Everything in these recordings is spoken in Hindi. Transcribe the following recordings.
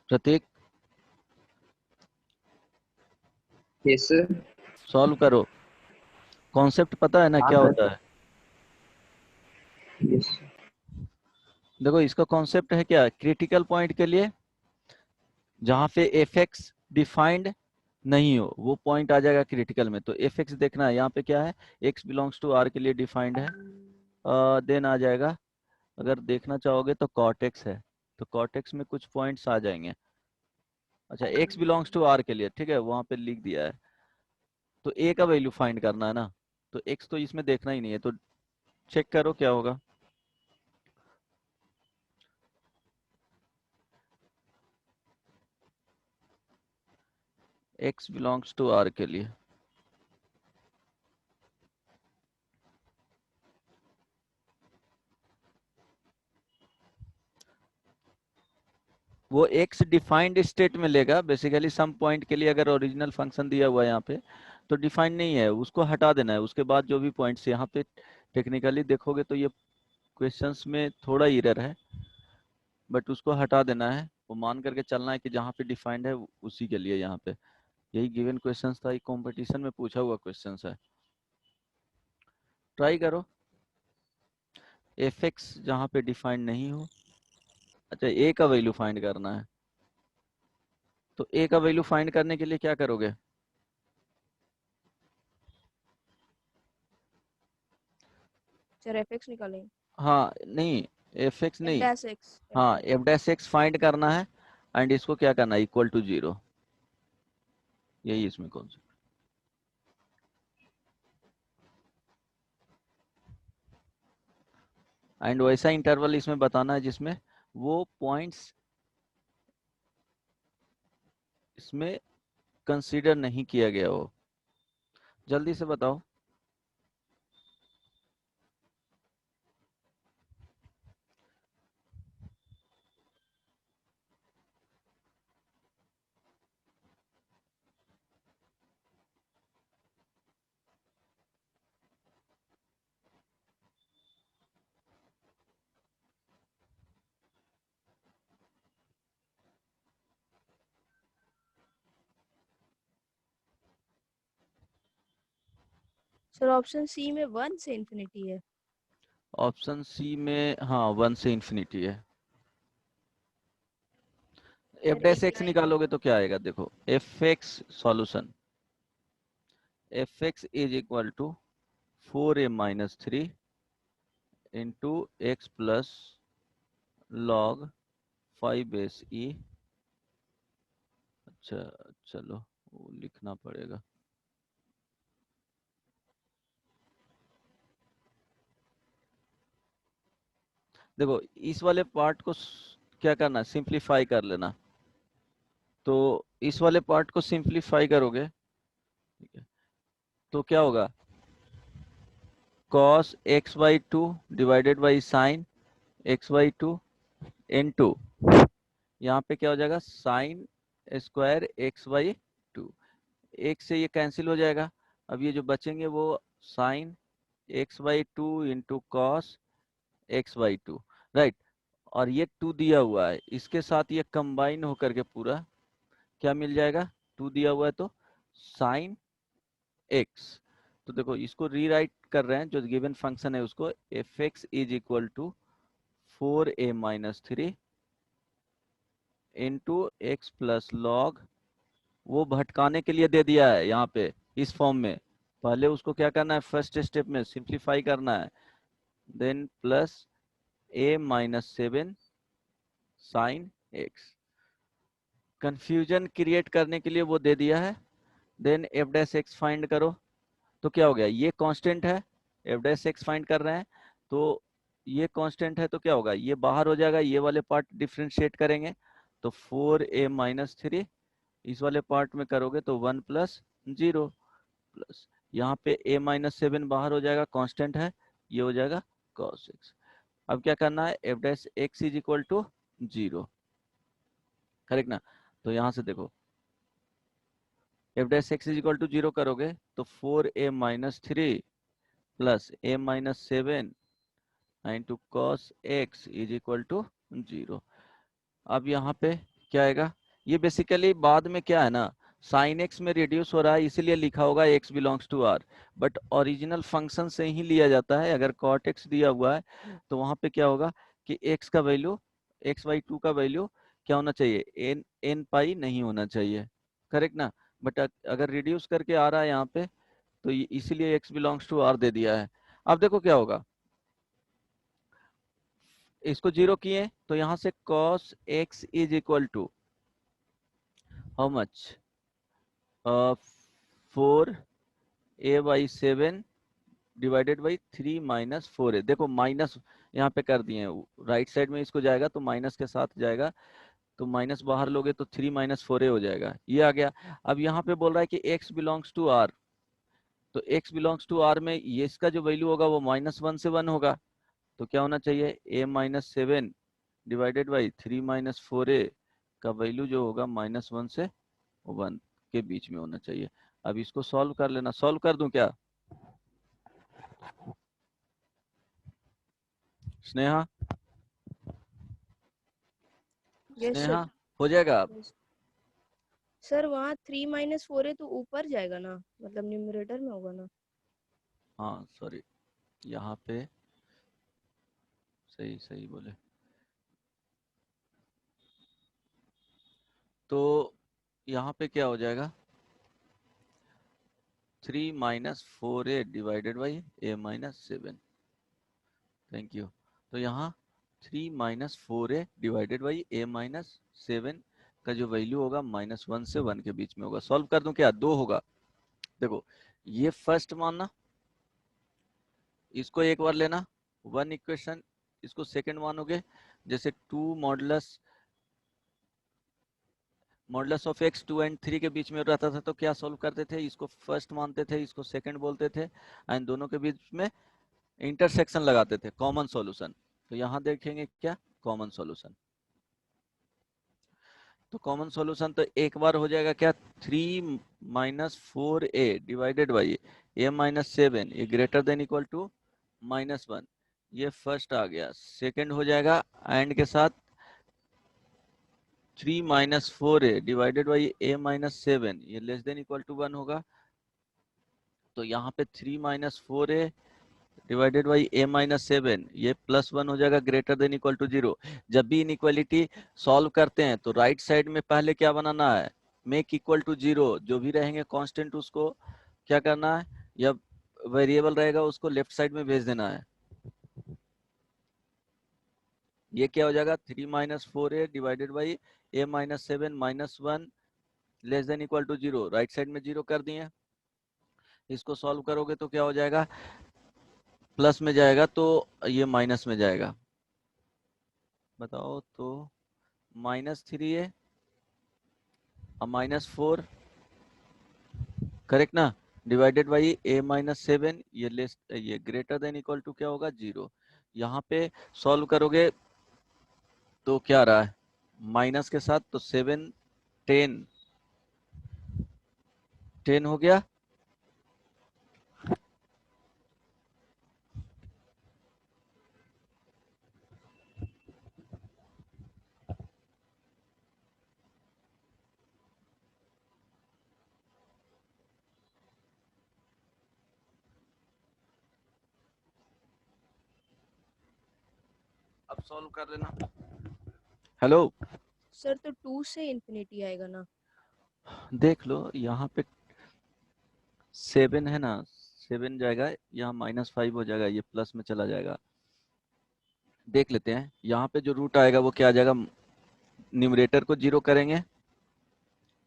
प्रतीक यस सर। सॉल्व करो। कॉन्सेप्ट पता है ना हाँ क्या सर। होता है? यस। देखो इसका कॉन्सेप्ट है क्या, क्रिटिकल पॉइंट के लिए जहां पे एफ एक्स डिफाइंड नहीं हो वो पॉइंट आ जाएगा क्रिटिकल में। तो एफ एक्स देखना है यहाँ पे क्या है, एक्स बिलोंग्स टू आर के लिए डिफाइंड है। देन आ जाएगा, अगर देखना चाहोगे तो कॉर्टेक्स है, तो कॉर्टेक्स में कुछ पॉइंट्स आ जाएंगे। अच्छा एक्स बिलोंग्स टू आर के लिए ठीक है, वहां पे लिख दिया है। तो ए का वैल्यू फाइंड करना है ना, तो एक्स तो इसमें देखना ही नहीं है, तो चेक करो क्या होगा। एक्स बिलोंग्स टू आर के लिए वो एक्स डिफाइंड स्टेट में लेगा बेसिकली। सम पॉइंट के लिए अगर ओरिजिनल फंक्शन दिया हुआ है यहाँ पे तो डिफाइंड नहीं है, उसको हटा देना है। उसके बाद जो भी पॉइंट्स यहाँ पे टेक्निकली देखोगे तो ये क्वेश्चंस में थोड़ा एरर है, बट उसको हटा देना है। वो मान करके चलना है कि जहाँ पे डिफाइंड है उसी के लिए यहाँ पे। यही गिवन क्वेश्चंस था, ये कंपटीशन में पूछा हुआ क्वेश्चंस है, ट्राई करो। एफ एक्स जहाँ पे डिफाइंड नहीं हो। अच्छा ए का वैल्यू फाइंड करना है, तो ए का वैल्यू फाइंड करने के लिए क्या करोगे? सर एफ एक्स निकालेंगे। हाँ नहीं, एफ एक्स एफ नहीं, डैश एक्स। हाँ एफ डैश एक्स फाइंड करना है एंड इसको क्या करना है, इक्वल टू 0। यही इसमें कॉन्सेप्ट। एंड वैसा इंटरवल इसमें बताना है जिसमें वो पॉइंट्स इसमें कंसीडर नहीं किया गया हो। जल्दी से बताओ। सर ऑप्शन सी में 1 से इंफिनिटी है। ऑप्शन सी में हाँ 1 से इंफिनिटी है। एफ सर डैश एक एक्स लाइन और। निकालोगे तो क्या आएगा, देखो f x solution f x is equal to 4a-3 into x plus log 5 base e। अच्छा चलो वो लिखना पड़ेगा। देखो इस वाले पार्ट को क्या करना है, सिंप्लीफाई कर लेना। तो इस वाले पार्ट को सिंप्लीफाई करोगे ठीक है, तो क्या होगा, cos x/2 divided by sine x/2 into यहाँ पे क्या हो जाएगा, साइन स्क्वायर x/2। एक से ये कैंसिल हो जाएगा। अब ये जो बचेंगे वो sign x/2 into cos x/2, right. और ये 2 दिया हुआ है, इसके साथ ये कंबाइन होकर के पूरा क्या मिल जाएगा, 2 दिया हुआ है तो साइन x। तो देखो इसको रीराइट कर रहे हैं, जो गिवन फंक्शन है उसको f x is equal to 4a-3 into x plus log, वो भटकाने के लिए दे दिया है यहाँ पे इस फॉर्म में। पहले उसको क्या करना है, फर्स्ट स्टेप में सिंप्लीफाई करना है, then plus a-7 sine x. Confusion create करने के लिए वो दे दिया है। Then f dash x find करो, तो क्या हो गया, ये कांस्टेंट है, एफ डैश एक्स फाइंड कर रहे हैं तो ये कांस्टेंट है, तो क्या होगा, ये बाहर हो जाएगा, ये वाले पार्ट डिफ्रेंशिएट करेंगे तो 4a-3। इस वाले पार्ट में करोगे तो 1 प्लस 0 प्लस यहाँ पे a-7 बाहर हो जाएगा, कांस्टेंट है, ये हो जाएगा cos x। अब क्या करना है, f dash x is equal to 0, correct ना। तो यहाँ से देखो f dash x is equal to 0 करोगे तो 4a-3 plus a-7 into cos x is equal to 0। अब यहाँ पे क्या आएगा, ये बेसिकली बाद में क्या है ना, साइन एक्स में रिड्यूस हो रहा है इसीलिए लिखा होगा x belongs to R, but original function से ही लिया जाता है। अगर कॉट एक्स दिया हुआ है तो वहां पे क्या होगा कि एक्स का वैल्यू, एक्स बाई टू का वैल्यू क्या होना चाहिए, एन एन पाई नहीं होना चाहिए, करेक्ट ना। बट अगर रिड्यूस करके आ रहा है यहाँ पे तो इसीलिए एक्स बिलोंग्स टू आर दे दिया है। अब देखो क्या होगा, इसको जीरो किए तो यहाँ से cos x is equal to how much, 4a/7 divided by 3 minus 4a। देखो माइनस यहाँ पे कर दिए हैं, राइट साइड में इसको जाएगा तो माइनस के साथ जाएगा, तो माइनस बाहर लोगे तो 3 माइनस 4a हो जाएगा, ये आ गया। अब यहाँ पे बोल रहा है कि x बिलोंग्स टू r, तो x बिलोंग्स टू r में ये इसका जो वैल्यू होगा वो -1 से 1 होगा, तो क्या होना चाहिए, a-7 divided by 3 minus 4a का वैल्यू जो होगा -1 से 1 के बीच में होना चाहिए। अब इसको सॉल्व कर लेना, सॉल्व कर दूं क्या स्नेहा, यस स्नेहा सर। हो जाएगा। अब सर वहाँ 3 माइनस 4 है तो ऊपर जाएगा ना, मतलब न्यूमरेटर में होगा ना। हाँ सॉरी, यहाँ पे सही सही बोले, तो यहाँ पे क्या हो जाएगा, 3 minus 4a divided by a-7, thank you. तो यहाँ 3 minus 4a divided by a-7 का जो वैल्यू होगा -1 से 1 के बीच में होगा। सॉल्व कर दूं क्या, 2 होगा। देखो ये फर्स्ट मानना, इसको एक बार लेना 1 इक्वेशन, इसको सेकंड मानोगे, जैसे 2 मॉडुलस ऑफ x 2 एंड 3 के बीच में रहता था तो क्या सॉल्व करते थे, इसको फर्स्ट मानते थे, इसको सेकंड बोलते थे, एंड दोनों के बीच में इंटरसेक्शन लगाते थे, कॉमन सॉल्यूशन। तो यहाँ देखेंगे क्या, कॉमन सॉल्यूशन, तो कॉमन सॉल्यूशन तो एक बार हो जाएगा क्या, 3 minus 4a divided by a-7 ये ग्रेटर देन इक्वल टू -1, ये फर्स्ट आ गया। सेकंड हो जाएगा एंड के साथ 3 minus 4a divided by a-7 ये लेस देन इक्वल टू 1 होगा, तो यहाँ पे 3 minus 4a divided by a-7 ये +1 हो जाएगा ग्रेटर देन इक्वल टू 0। जब भी इनइक्वालिटी सॉल्व करते हैं तो राइट साइड में पहले क्या बनाना है, मेक इक्वल टू 0, जो भी रहेंगे कांस्टेंट उसको क्या करना है, या वेरिएबल रहेगा उसको लेफ्ट साइड में भेज देना है। ये क्या हो जाएगा, 3 minus 4a divided by a-7 -1 less than equal to 0, right side में 0 कर दिए। इसको सॉल्व करोगे तो क्या हो जाएगा, प्लस में जाएगा तो ये माइनस में जाएगा, बताओ तो -3a और -4 करेक्ट ना, डिवाइडेड बाई a-7 ये लेस ये ग्रेटर देन इक्वल टू क्या होगा 0। यहाँ पे सॉल्व करोगे तो क्या आ रहा है माइनस के साथ, तो 7 10 हो गया। अब सॉल्व कर लेना। हेलो, सर तो 2 से इंफिनिटी आएगा ना। देख लो यहाँ पे 7 है ना, 7 जाएगा यहाँ -5 हो जाएगा, ये प्लस में चला जाएगा। देख लेते हैं यहाँ पे जो रूट आएगा वो क्या आ जाएगा, न्यूमरेटर को 0 करेंगे,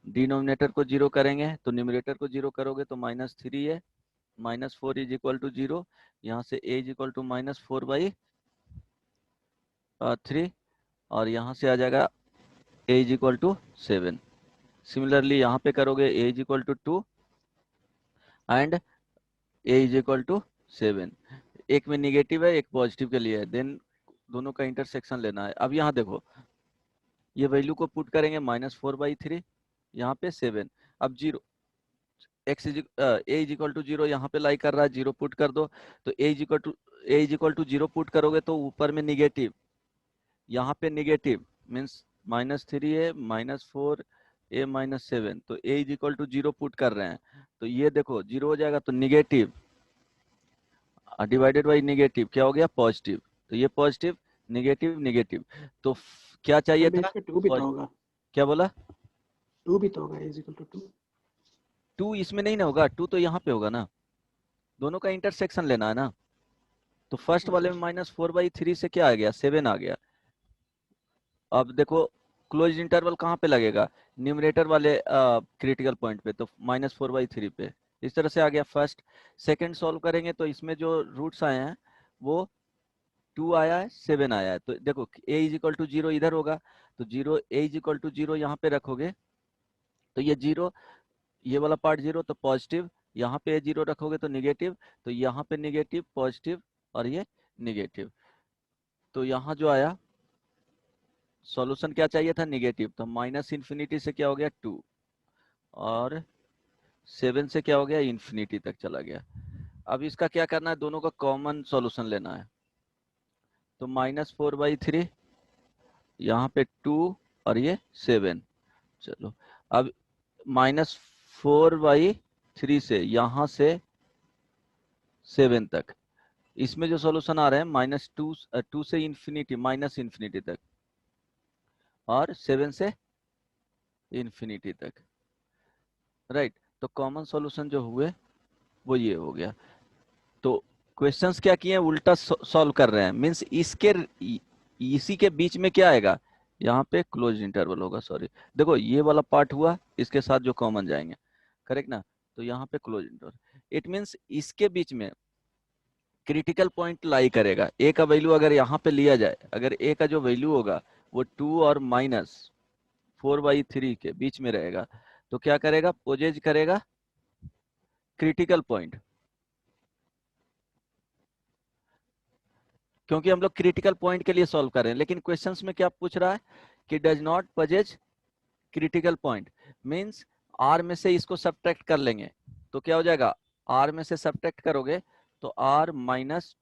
डिनोमिनेटर को 0 करेंगे, तो न्यूमरेटर को 0 करोगे तो -3 है, -4 इज इक्वल टू 0, यहाँ से a इज इक्वल टू -4/3, और यहाँ से आ जाएगा a is equal to 7। Similarly यहाँ पे करोगे a is equal to 2 and a is equal to 7, एक में निगेटिव है एक पॉजिटिव के लिए है, देन दोनों का इंटरसेक्शन लेना है। अब यहाँ देखो ये वैल्यू को पुट करेंगे -4/3, यहाँ पे 7, अब 0 a इज इक्वल टू 0 यहाँ पे लाई कर रहा है, 0 पुट कर दो, तो a is equal to 0 put करोगे तो ऊपर में निगेटिव, यहाँ पे निगेटिव मीन्स -3a -4 a -7, तो a is equal to 0 put कर रहे हैं, तो ये देखो 0 हो जाएगा, तो निगेटिव डिवाइडेड बाई निगेटिव क्या हो गया, पॉजिटिव, तो ये पॉजिटिव निगेटिव निगेटिव, तो क्या चाहिए था, पे 2 भी तो होगा, क्या बोला, 2 भी तो होगा, इज इक्वल टू 2। 2 इसमें नहीं ना होगा, 2 तो यहाँ पे होगा ना, दोनों का इंटरसेक्शन लेना है ना, तो फर्स्ट वाले में -4/3 से क्या आ गया, 7 आ गया। अब देखो क्लोज इंटरवल कहाँ पे लगेगा, न्यूमरेटर वाले क्रिटिकल पॉइंट पे, तो -4/3 पे, इस तरह से आ गया फर्स्ट। सेकंड सॉल्व करेंगे तो इसमें जो रूट्स आए हैं वो 2 आया है, 7 आया है, तो देखो a इज इक्वल टू 0 इधर होगा, तो 0 a इज इक्वल टू 0 यहाँ पे रखोगे, तो ये 0, ये वाला पार्ट 0, तो पॉजिटिव, यहाँ पे 0 रखोगे तो निगेटिव, तो यहाँ पे निगेटिव पॉजिटिव और ये निगेटिव, तो यहाँ जो आया सॉल्यूशन क्या चाहिए था, निगेटिव, तो -∞ से क्या हो गया 2 और 7 से क्या हो गया, इन्फिनिटी तक चला गया। अब इसका क्या करना है, दोनों का कॉमन सॉल्यूशन लेना है, तो -4/3 यहाँ पे 2 और ये 7, चलो अब -4/3 से यहाँ से 7 तक, इसमें जो सॉल्यूशन आ रहे हैं -2 से इन्फिनिटी -∞ तक और 7 से इन्फिनिटी तक, राइट, तो कॉमन सॉल्यूशन जो हुए वो ये हो गया। तो क्वेश्चंस क्या किए हैं, उल्टा सॉल्व कर रहे हैं, मींस इसी के बीच में क्या आएगा, यहाँ पे क्लोज इंटरवल होगा, सॉरी देखो ये वाला पार्ट हुआ, इसके साथ जो कॉमन जाएंगे, करेक्ट ना, तो यहाँ पे क्लोज इंटरवल, इट मींस इसके बीच में क्रिटिकल पॉइंट लाई करेगा, ए का वैल्यू अगर यहाँ पे लिया जाए, अगर ए का जो वैल्यू होगा वो 2 और -4/3 के बीच में रहेगा, तो क्या करेगा, पोजेज करेगा क्रिटिकल पॉइंट, क्योंकि हम लोग क्रिटिकल पॉइंट के लिए सॉल्व कर रहे हैं, लेकिन क्वेश्चंस में क्या पूछ रहा है कि does not possess critical point, means R में से इसको सब्ट्रैक्ट कर लेंगे, तो क्या हो जाएगा, आर में से सब्ट्रैक्ट करोगे तो आर माइनस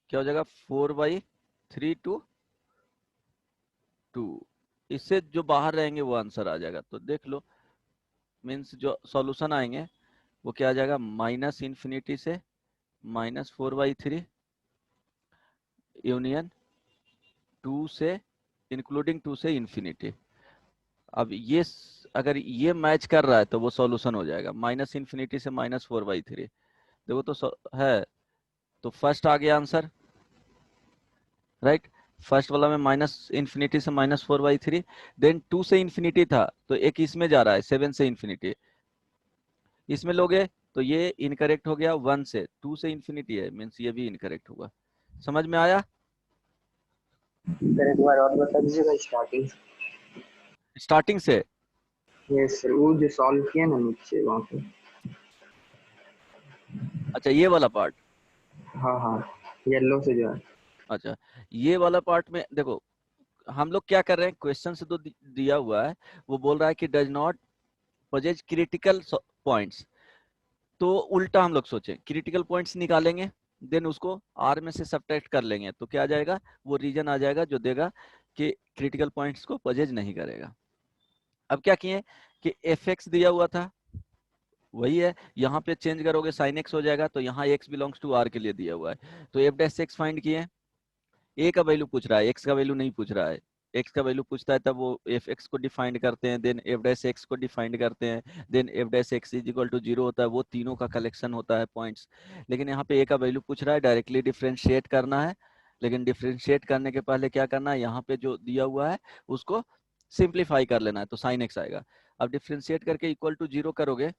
क्या हो जाएगा 4/3 टू 2, इससे जो बाहर रहेंगे वो आंसर आ जाएगा, तो देख लो मींस जो सॉल्यूशन आएंगे वो क्या आ जाएगा, -∞ से -4/3 यूनियन 2 से इंक्लूडिंग 2 से इन्फिनिटी। अब ये अगर ये मैच कर रहा है तो वो सॉल्यूशन हो जाएगा, -∞ से -4/3, देखो तो है, तो फर्स्ट आ गया आंसर, राइट, फर्स्ट वाला में -∞ से -4/3, देन 2 से इन्फिनिटी था, तो एक इसमें जा रहा है 7 से इन्फिनिटी, इसमें लोगे तो ये इनकरेक्ट हो गया, 1 से 2 से इन्फिनिटी है, मींस ये भी इनकरेक्ट होगा, समझ में आया। सर एक बार और बता दीजिएगा स्टार्टिंग से यस सर, वो जो सॉल्व किया ना नीचे वहाँ पे। अच्छा ये वाला पार्ट, हाँ हाँ, येलो से जो है। अच्छा ये वाला पार्ट में देखो हम लोग क्या कर रहे हैं, क्वेश्चन से तो दिया हुआ है, वो बोल रहा है कि does not possess critical points, तो उल्टा हम लोग सोचें, क्रिटिकल पॉइंट्स निकालेंगे, देन उसको आर में से सब्ट्रैक्ट कर लेंगे, तो क्या आ जाएगा, वो रीजन आ जाएगा जो देगा कि क्रिटिकल पॉइंट्स को पोजेज नहीं करेगा। अब क्या किए कि एफ एक्स दिया हुआ था वही है, यहाँ पे चेंज करोगे साइन एक्स हो जाएगा, तो यहाँ एक्स बिलोंग्स टू आर के लिए दिया हुआ है, तो एफ डैश एक्स फाइंड किए, ए का वैल्यू पूछ रहा है, एक्स का वैल्यू नहीं पूछ रहा है, एक्स का वैल्यू पूछता है तब वो एफ एक्स को डिफाइंड करते हैं, देन एफ डैश एक्स को डिफाइंड करते हैं, then f dash x is equal to 0 होता है, वो तीनों का कलेक्शन होता है पॉइंट्स, लेकिन यहाँ पे ए का वैल्यू पूछ रहा है, डायरेक्टली डिफ्रेंशिएट करना है, लेकिन डिफ्रेंशिएट करने के पहले क्या करना है, यहाँ पे जो दिया हुआ है उसको सिंप्लीफाई कर लेना है, तो साइन एक्स आएगा। अब डिफ्रेंशिएट करके इक्वल टू 0 करोगे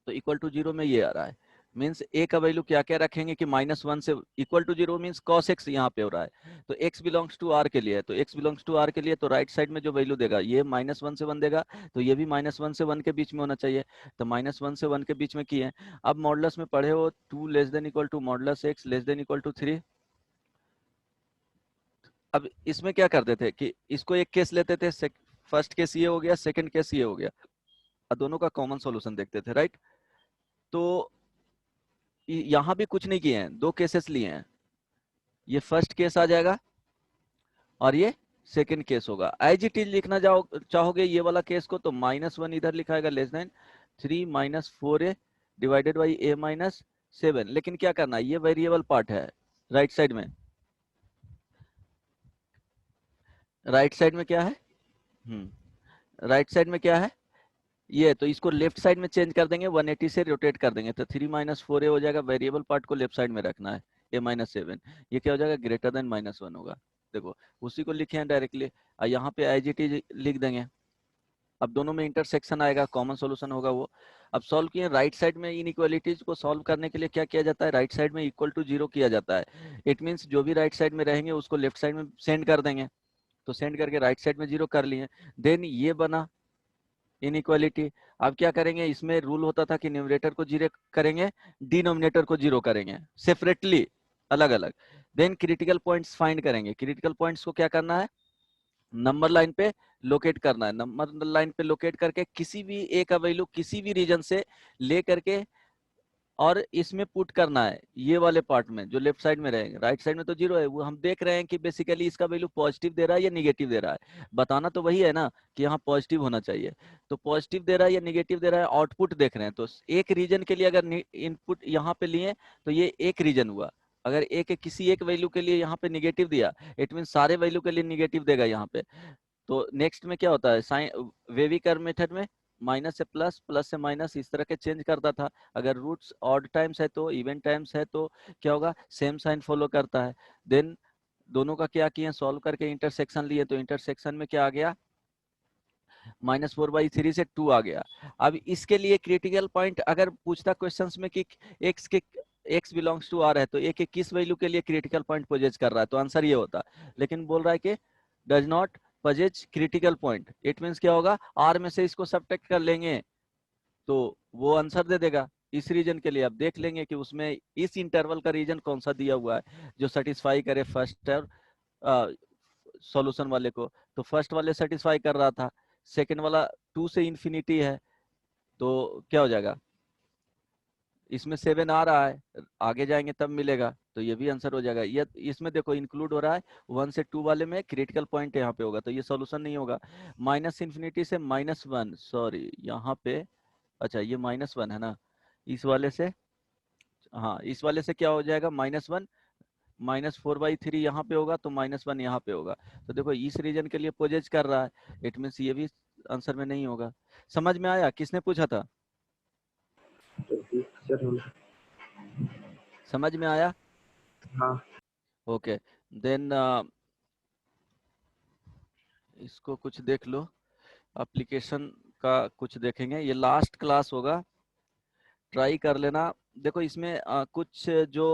तो इक्वल टू 0 में ये आ रहा है, मीन्स ए का वैल्यू क्या क्या रखेंगे कि -1 से equal to 0 means cos x यहाँ पे हो रहा है, तो x बिलोंग्स टू r के लिए है, तो x बिलोंग्स टू r के लिए तो राइट साइड में जो वैल्यू देगा ये -1 से 1 देगा, तो ये भी -1 से 1 के बीच में होना चाहिए, तो -1 से 1 के बीच में किए। अब मॉडुलस में पढ़े हो 2 less than equal to modulus x less than equal to 3, अब इसमें क्या करते थे कि इसको एक केस लेते थे, फर्स्ट केस ये हो गया, सेकंड केस ये हो गया, और दोनों का कॉमन सॉल्यूशन देखते थे, राइट, तो यहाँ भी कुछ नहीं किए हैं, दो केसेस लिए हैं, ये फर्स्ट केस आ जाएगा और ये सेकेंड केस होगा। एज इट इज लिखना चाहोगे ये वाला केस को, तो -1 इधर लिखाएगा less than 3 - 4a divided by a - 7। लेकिन क्या करना है, ये वेरिएबल पार्ट है राइट साइड में। राइट साइड में क्या है, राइट साइड में क्या है ये, तो इसको लेफ्ट साइड में चेंज कर देंगे, 180 से रोटेट कर देंगे, तो 3 - 4a हो जाएगा। वेरिएबल पार्ट को लेफ्ट साइड में रखना है, a - 7। ये क्या हो जाएगा, ग्रेटर देन -1 होगा। देखो उसी को लिखे हैं डायरेक्टली, और यहाँ पे एज इट इज लिख देंगे। अब दोनों में इंटरसेक्शन आएगा, कॉमन सॉल्यूशन होगा वो। अब सॉल्व किए, राइट साइड में इनइक्वालिटीज को सॉल्व करने के लिए क्या किया जाता है, राइट साइड में इक्वल टू 0 किया जाता है। इट मीन्स जो भी राइट साइड में रहेंगे उसको लेफ्ट साइड में सेंड कर देंगे, तो सेंड करके राइट साइड में 0 कर लिए। देन ये बना इनइक्वालिटी। अब क्या करेंगे, इसमें रूल होता था कि न्यूमरेटर को 0 करेंगे, डिनोमिनेटर को 0 करेंगे सेपरेटली, अलग अलग। देन क्रिटिकल पॉइंट्स फाइंड करेंगे। क्रिटिकल पॉइंट्स को क्या करना है, नंबर लाइन पे लोकेट करना है। नंबर लाइन पे लोकेट करके किसी भी ए का वैल्यू किसी भी रीजन से ले करके और इसमें पुट करना है, ये वाले पार्ट में जो लेफ्ट साइड में रहेंगे। राइट साइड में तो 0 है, वो हम देख रहे हैं कि बेसिकली इसका वैल्यू पॉजिटिव दे रहा है या निगेटिव दे रहा है। बताना तो वही है ना कि यहाँ पॉजिटिव होना चाहिए, तो पॉजिटिव दे रहा है या निगेटिव दे रहा है, आउटपुट देख रहे हैं। तो एक रीजन के लिए अगर इनपुट यहाँ पे लिए तो ये एक रीजन हुआ। अगर किसी एक वैल्यू के लिए यहाँ पे निगेटिव दिया, इट मीन सारे वैल्यू के लिए निगेटिव देगा यहाँ पे। तो नेक्स्ट में क्या होता है, साइन वेवी कर्व मेथड में माइनस से प्लस, प्लस से माइनस, इस तरह के चेंज करता था। अगर रूट्स ऑड टाइम्स है तो, इवन टाइम्स है तो क्या होगा, सेम साइन फॉलो करता है। देन दोनों का क्या किए, सॉल्व करके इंटरसेक्शन लिए, तो इंटरसेक्शन में क्या आ गया, -4/3 से 2 आ गया। अब इसके लिए क्रिटिकल पॉइंट अगर पूछता क्वेश्चंस में कि x बिलोंग्स टू r है, तो एक किस वैल्यू के लिए क्रिटिकल पॉइंट पोजेज कर रहा है, तो आंसर ये होता। लेकिन बोल रहा है कि does not possess critical point, it means क्या होगा, r में से इसको सब्ट्रैक्ट कर लेंगे तो वो आंसर दे देगा। इस रीजन के लिए आप देख लेंगे कि उसमें इस इंटरवल का रीजन कौन सा दिया हुआ है जो सेटिस्फाई करे फर्स्ट और सॉल्यूशन वाले को। तो फर्स्ट वाले सेटिस्फाई कर रहा था, सेकंड वाला 2 से इंफिनिटी है, तो क्या हो जाएगा, इसमें 7 आ रहा है, आगे जाएंगे तब मिलेगा, तो ये भी आंसर हो जाएगा। ये इसमें देखो इंक्लूड हो रहा है 1 से 2 वाले में, क्रिटिकल पॉइंट यहाँ पे होगा, तो ये सॉल्यूशन नहीं होगा। -∞ से -1, सॉरी यहाँ पे, अच्छा ये -1 है ना, इस वाले से, हाँ इस वाले से क्या हो जाएगा, -1 -4/3 यहाँ पे होगा, तो -1 यहाँ पे होगा। तो देखो इस रीजन के लिए पोजेज कर रहा है, इट मीन्स ये भी आंसर में नहीं होगा। समझ में आया, किसने पूछा था, तो टीचर हम। समझ में आया? हाँ ओके देन इसको कुछ देख लो, एप्लीकेशन का कुछ देखेंगे, ये लास्ट क्लास होगा, ट्राई कर लेना। देखो इसमें कुछ जो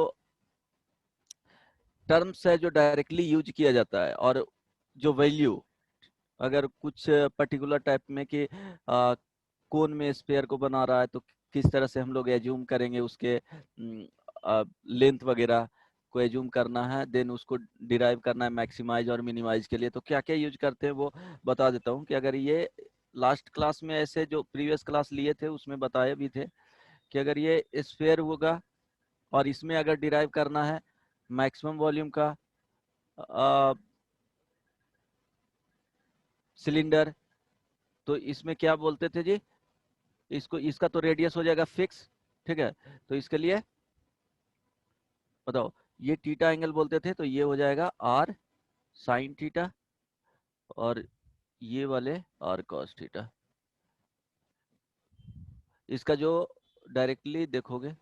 टर्म्स है जो डायरेक्टली यूज किया जाता है, और जो वैल्यू अगर कुछ पर्टिकुलर टाइप में कि कोन में स्फीयर को बना रहा है, तो किस तरह से हम लोग एज्यूम करेंगे उसके लेंथ वगैरह को एज्यूम करना है, देन उसको डिराइव करना है मैक्सिमाइज और मिनिमाइज के लिए, तो क्या क्या यूज करते हैं वो बता देता हूँ। कि अगर ये लास्ट क्लास में ऐसे जो प्रीवियस क्लास लिए थे उसमें बताए भी थे कि अगर ये स्फीयर होगा और इसमें अगर डिराइव करना है मैक्सिमम वॉल्यूम का सिलेंडर, तो इसमें क्या बोलते थे जी, इसको, इसका तो रेडियस हो जाएगा फिक्स, ठीक है, तो इसके लिए बताओ, ये थीटा एंगल बोलते थे, तो ये हो जाएगा r sin थीटा, और ये वाले r cos थीटा। इसका जो डायरेक्टली देखोगे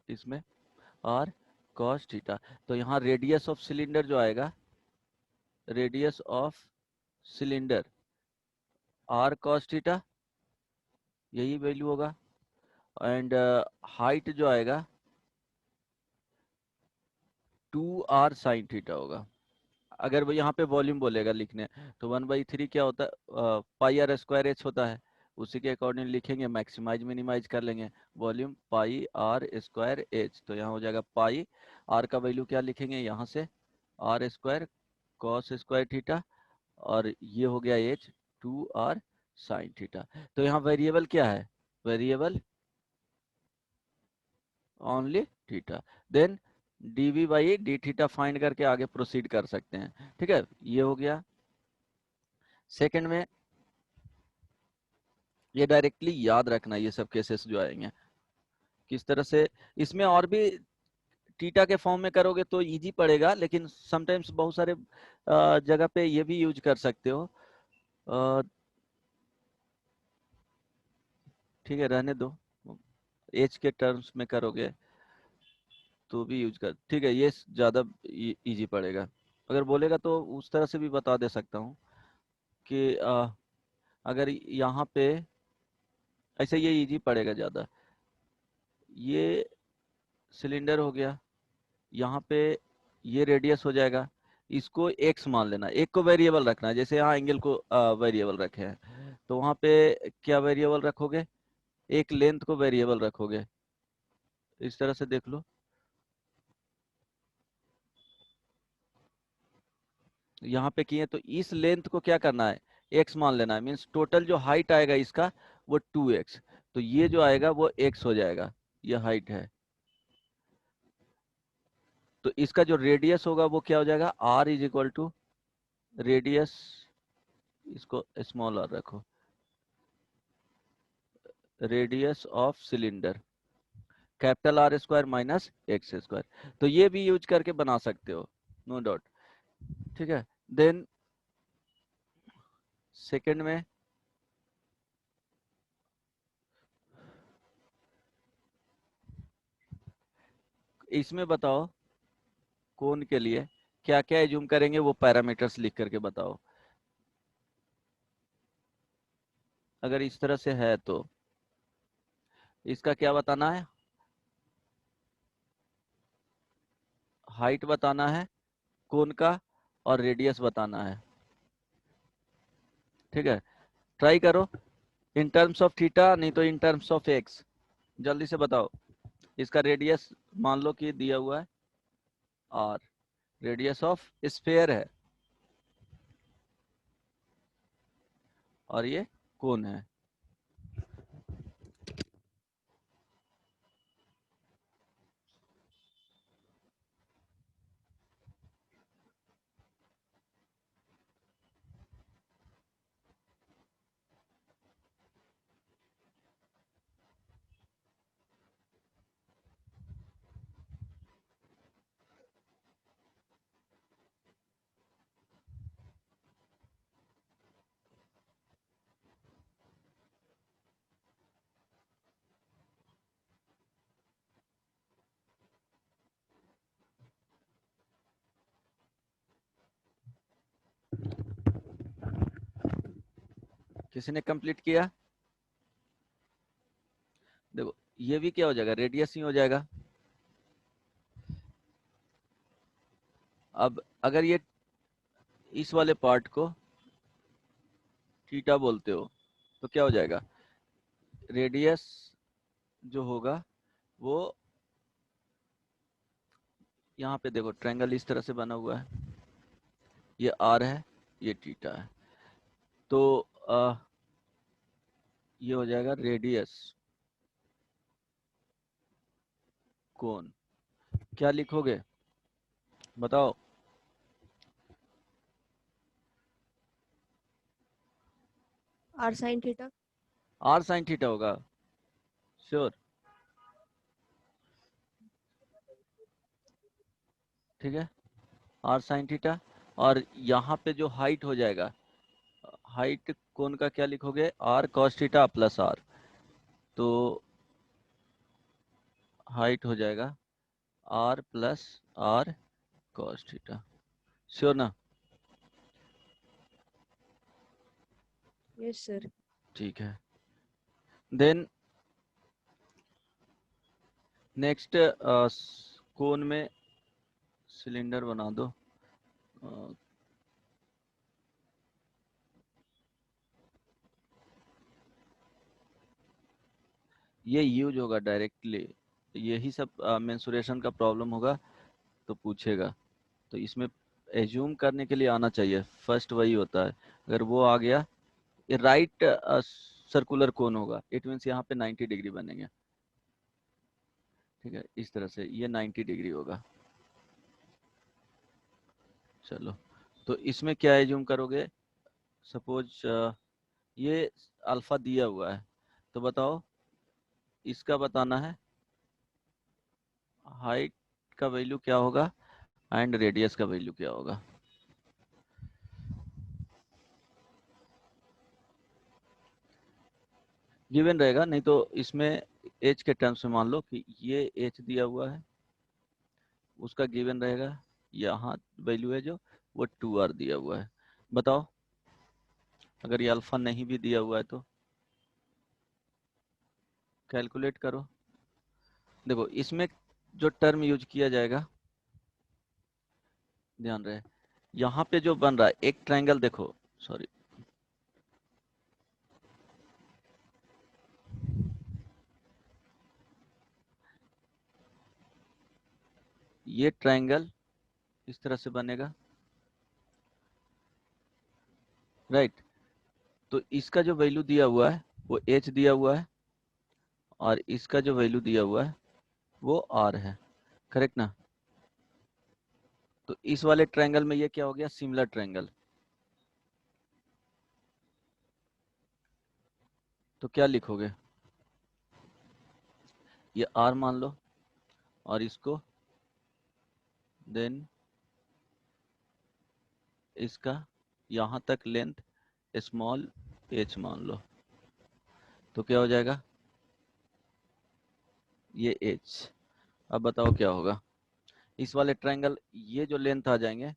इसमें r cos थीटा, तो यहाँ रेडियस ऑफ सिलेंडर जो आएगा, radius of cylinder r cos theta, यही वैल्यू होगा। एंड हाइट जो आएगा 2r sin थीटा होगा। अगर वो यहाँ पे वॉल्यूम बोलेगा लिखने, तो 1/3 क्या होता है, पाई r स्क्वायर h होता है, उसी के अकॉर्डिंग लिखेंगे, मैक्सिमाइज मिनिमाइज कर लेंगे, वॉल्यूम पाई r स्क्वायर h, तो यहाँ हो जाएगा पाई, r का वैल्यू क्या लिखेंगे यहाँ से, r square cos square theta, और ये हो गया h 2r sin थीटा। तो यहाँ वेरिएबल क्या है, variable only theta. Then dv by D theta find करके आगे प्रोसीड कर सकते हैं। ठीक है, ये हो गया। सेकंड में ये डायरेक्टली याद रखना, ये सब केसेस जो आएंगे किस तरह से। इसमें और भी थीटा के फॉर्म में करोगे तो इजी पड़ेगा, लेकिन समटाइम्स बहुत सारे जगह पे ये भी यूज कर सकते हो। ठीक है, रहने दो, एच के टर्म्स में करोगे तो भी यूज कर। ठीक है, ये ज्यादा इजी पड़ेगा। अगर बोलेगा तो उस तरह से भी बता दे सकता हूँ कि अगर यहाँ पे ऐसे ये इजी पड़ेगा ज्यादा। ये सिलेंडर हो गया, यहाँ पे ये रेडियस हो जाएगा, इसको एक्स मान लेना, एक को वेरिएबल रखना है, जैसे यहाँ एंगल को वेरिएबल रखे हैं तो वहाँ पे क्या वेरिएबल रखोगे, एक लेंथ को वेरिएबल रखोगे। इस तरह से देख लो, यहाँ पे किए तो इस लेंथ को क्या करना है, एक्स मान लेना है। मीन्स टोटल जो हाइट आएगा इसका वो 2x, तो ये जो आएगा वो x हो जाएगा, ये हाइट है। तो इसका जो रेडियस होगा वो क्या हो जाएगा, r is equal to radius, इसको स्मॉल r रखो, radius of cylinder capital R square minus x square. तो ये भी यूज करके बना सकते हो, नो डाउट। ठीक है, देन सेकंड में इसमें बताओ कोन के लिए क्या क्या एज्यूम करेंगे, वो पैरामीटर्स लिख करके बताओ। अगर इस तरह से है तो इसका क्या बताना है, हाइट बताना है कोन का और रेडियस बताना है। ठीक है, ट्राई करो इन टर्म्स ऑफ थीटा, नहीं तो इन टर्म्स ऑफ एक्स। जल्दी से बताओ। इसका रेडियस मान लो कि दिया हुआ है r, रेडियस ऑफ स्फीयर है और ये कोन है। किसी ने कंप्लीट किया? देखो ये भी क्या हो जाएगा, रेडियस ही हो जाएगा। अब अगर ये इस वाले पार्ट को थीटा बोलते हो तो क्या हो जाएगा, रेडियस जो होगा वो यहाँ पे देखो ट्रायंगल इस तरह से बना हुआ है, ये r है, ये थीटा है, तो ये हो जाएगा रेडियस कोन। क्या लिखोगे बताओ? r sin theta. r sin theta होगा, श्योर? ठीक है, r sin थीटा। और यहाँ पे जो हाइट हो जाएगा, हाइट कोन का क्या लिखोगे, r cos theta plus r, तो हाइट हो जाएगा r plus r cos theta. Sure ना? Yes sir. ठीक है, देन नेक्स्ट कोन में सिलेंडर बना दो। ये यूज होगा डायरेक्टली, यही सब मेंसुरेशन का प्रॉब्लम होगा तो पूछेगा, तो इसमें एज्यूम करने के लिए आना चाहिए, फर्स्ट वही होता है। अगर वो आ गया, ये राइट सर्कुलर कोन होगा, इट मीन्स यहाँ पे 90 डिग्री बनेंगे। ठीक है, इस तरह से ये 90 डिग्री होगा। चलो, तो इसमें क्या एज्यूम करोगे? सपोज ये अल्फा दिया हुआ है, तो बताओ इसका बताना है हाइट का वैल्यू क्या होगा एंड रेडियस का वैल्यू क्या होगा। गिवन रहेगा, नहीं तो इसमें एच के टर्म्स में मान लो कि ये एच दिया हुआ है, उसका गिवन रहेगा, यहाँ वैल्यू है जो वो 2r दिया हुआ है। बताओ अगर ये अल्फा नहीं भी दिया हुआ है तो कैलकुलेट करो। देखो इसमें जो टर्म यूज किया जाएगा, ध्यान रहे, यहाँ पे जो बन रहा है एक ट्रायंगल, देखो सॉरी, ये ट्रायंगल इस तरह से बनेगा, राइट। तो इसका जो वैल्यू दिया हुआ है वो h दिया हुआ है, और इसका जो वैल्यू दिया हुआ है वो r है, करेक्ट ना। तो इस वाले ट्रायंगल में ये क्या हो गया, सिमिलर ट्रायंगल। तो क्या लिखोगे, ये r मान लो और इसको देन इसका यहाँ तक लेंथ स्मॉल h मान लो, तो क्या हो जाएगा ये h। अब बताओ क्या होगा, इस वाले ट्रायंगल ये जो लेंथ आ जाएंगे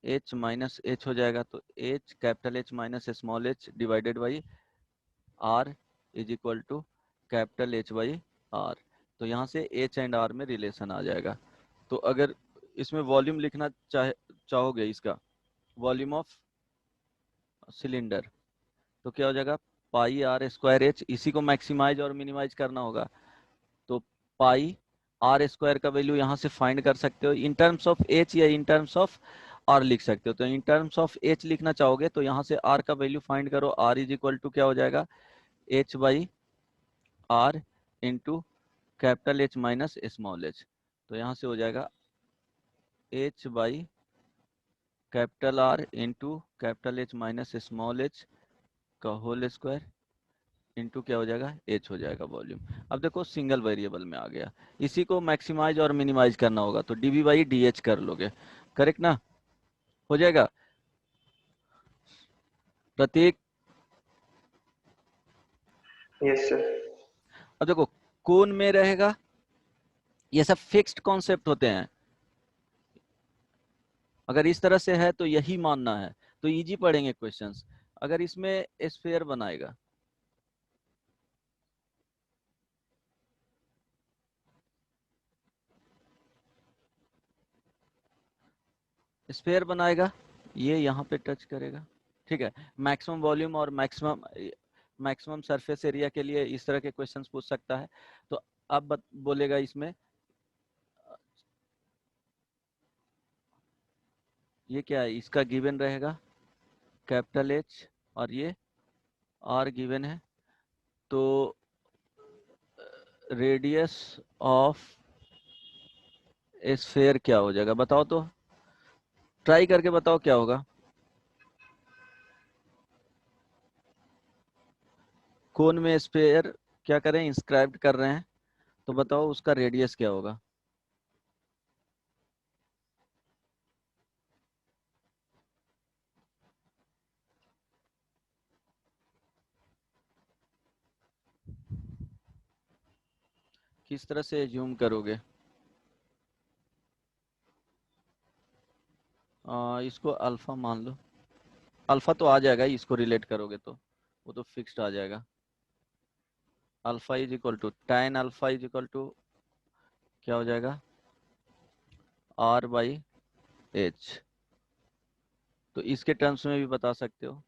h माइनस h हो जाएगा, तो h capital H minus small h divided by r is equal to capital H by r। तो यहाँ से h एंड r में रिलेशन आ जाएगा। तो अगर इसमें वॉल्यूम लिखना चाहोगे, इसका वॉल्यूम ऑफ सिलेंडर, तो क्या हो जाएगा पाई आर स्क्वायर एच, इसी को मैक्सिमाइज और मिनिमाइज करना होगा। तो पाई आर स्क्वायर का वैल्यू यहाँ से फाइंड कर सकते हो इन टर्म्स ऑफ एच या इन टर्म्स ऑफ आर लिख सकते हो। तो इन टर्म्स ऑफ एच लिखना चाहोगे तो यहाँ से आर का वैल्यू फाइंड करो, आर इज इक्वल टू क्या हो जाएगा h by r into capital h minus small h. तो यहाँ से हो जाएगा h by capital r into capital h minus small h का होल स्क्वायर इंटू क्या हो जाएगा एच हो जाएगा वॉल्यूम। अब देखो सिंगल वेरिएबल में आ गया, इसी को मैक्सिमाइज और मिनिमाइज करना होगा, तो डीवी बाई डी एच कर लोगे, करेक्ट ना, हो जाएगा प्रतीक। Yes sir. अब देखो कोन में रहेगा, ये सब फिक्स्ड कॉन्सेप्ट होते हैं, अगर इस तरह से है तो यही मानना है, तो इजी पढ़ेंगे क्वेश्चंस। अगर इसमें स्फीयर बनाएगा, स्फीयर बनाएगा, ये यहाँ पे टच करेगा, ठीक है। मैक्सिमम वॉल्यूम और मैक्सिमम सरफेस एरिया के लिए इस तरह के क्वेश्चंस पूछ सकता है। तो अब बोलेगा इसमें ये क्या है, इसका गिवन रहेगा कैपिटल एच और ये आर गिवन है, तो रेडियस ऑफ स्फीयर क्या हो जाएगा बताओ, तो ट्राई करके बताओ क्या होगा। कोन में स्फीयर क्या करें, इंस्क्राइब कर रहे हैं, तो बताओ उसका रेडियस क्या होगा। किस तरह से एज्यूम करोगे, इसको अल्फा मान लो, अल्फा तो आ जाएगा इसको रिलेट करोगे तो वो तो फिक्स्ड आ जाएगा। Alpha is equal to tan alpha is equal to क्या हो जाएगा r बाई एच। तो इसके टर्म्स में भी बता सकते हो,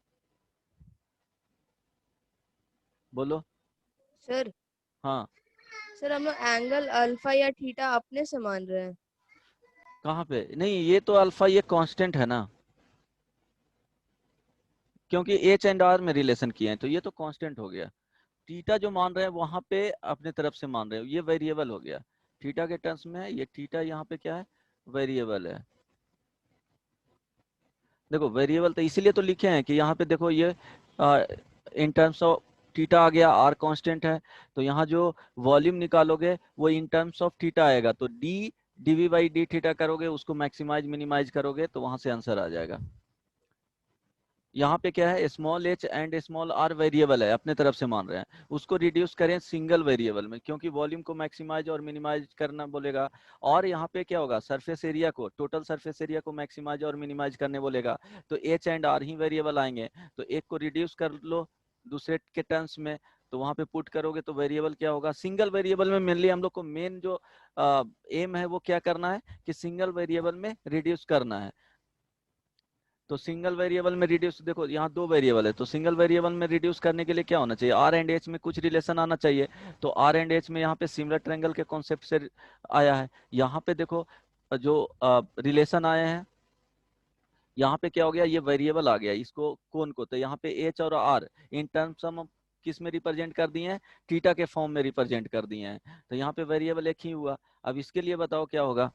बोलो। सर हाँ सर हम लोग एंगल अल्फा या थीटा अपने से मान रहे हैं। कहाँ पे, नहीं ये तो अल्फा ये कांस्टेंट है ना, क्योंकि एच एंड आर में रिलेशन किए हैं तो ये तो कांस्टेंट हो गया। थीटा जो मान रहे हैं वहां पे अपने तरफ से मान रहे हो, ये वेरिएबल हो गया थीटा के टर्म्स में है, ये थीटा यहाँ पे क्या है वेरिएबल है। देखो वेरिएबल तो इसीलिए तो लिखे हैं कि यहाँ पे देखो ये इन टर्म्स ऑफ थीटा आ गया, आर कांस्टेंट है, तो यहाँ जो वॉल्यूम निकालोगे वो इन टर्म्स ऑफ थीटा आएगा, तो d dv by D theta करोगे, उसको मैक्सिमाइज मिनिमाइज करोगे तो वहां से आंसर आ जाएगा। यहाँ पे क्या है, small h and small r variable है, अपने तरफ से मान रहे हैं, उसको रिड्यूस करें सिंगल वेरिएबल में, क्योंकि वॉल्यूम को मैक्सिमाइज और मिनिमाइज करना बोलेगा। और यहाँ पे क्या होगा, सरफेस एरिया को, टोटल सरफेस एरिया को मैक्सिमाइज और मिनिमाइज करने बोलेगा, तो एच एंड आर ही वेरिएबल आएंगे, तो एक को रिड्यूस कर लो दूसरे के टर्म्स में, तो वहां पे पुट करोगे तो वेरिएबल क्या होगा, सिंगल वेरिएबल में मेनली हम लोग को मेन जो एम है वो क्या करना है कि सिंगल वेरिएबल में रिड्यूस करना है। तो सिंगल वेरिएबल में रिड्यूस, देखो यहाँ दो वेरिएबल है, तो सिंगल वेरिएबल में रिड्यूस करने के लिए क्या होना चाहिए, आर एंड एच में कुछ रिलेशन आना चाहिए, तो आर एंड एच में यहाँ पे सिमिलर ट्रायंगल के कॉन्सेप्ट से आया है। यहाँ पे देखो जो रिलेशन आए हैं, यहाँ पे क्या हो गया, ये वेरिएबल आ गया इसको कोन को, तो यहाँ पे एच और आर इन टर्म्स हम किस में रिप्रेजेंट कर दिए हैं, थीटा के फॉर्म में रिप्रेजेंट कर दिए हैं, तो यहाँ पे वेरिएबल एक ही हुआ। अब इसके लिए बताओ क्या होगा,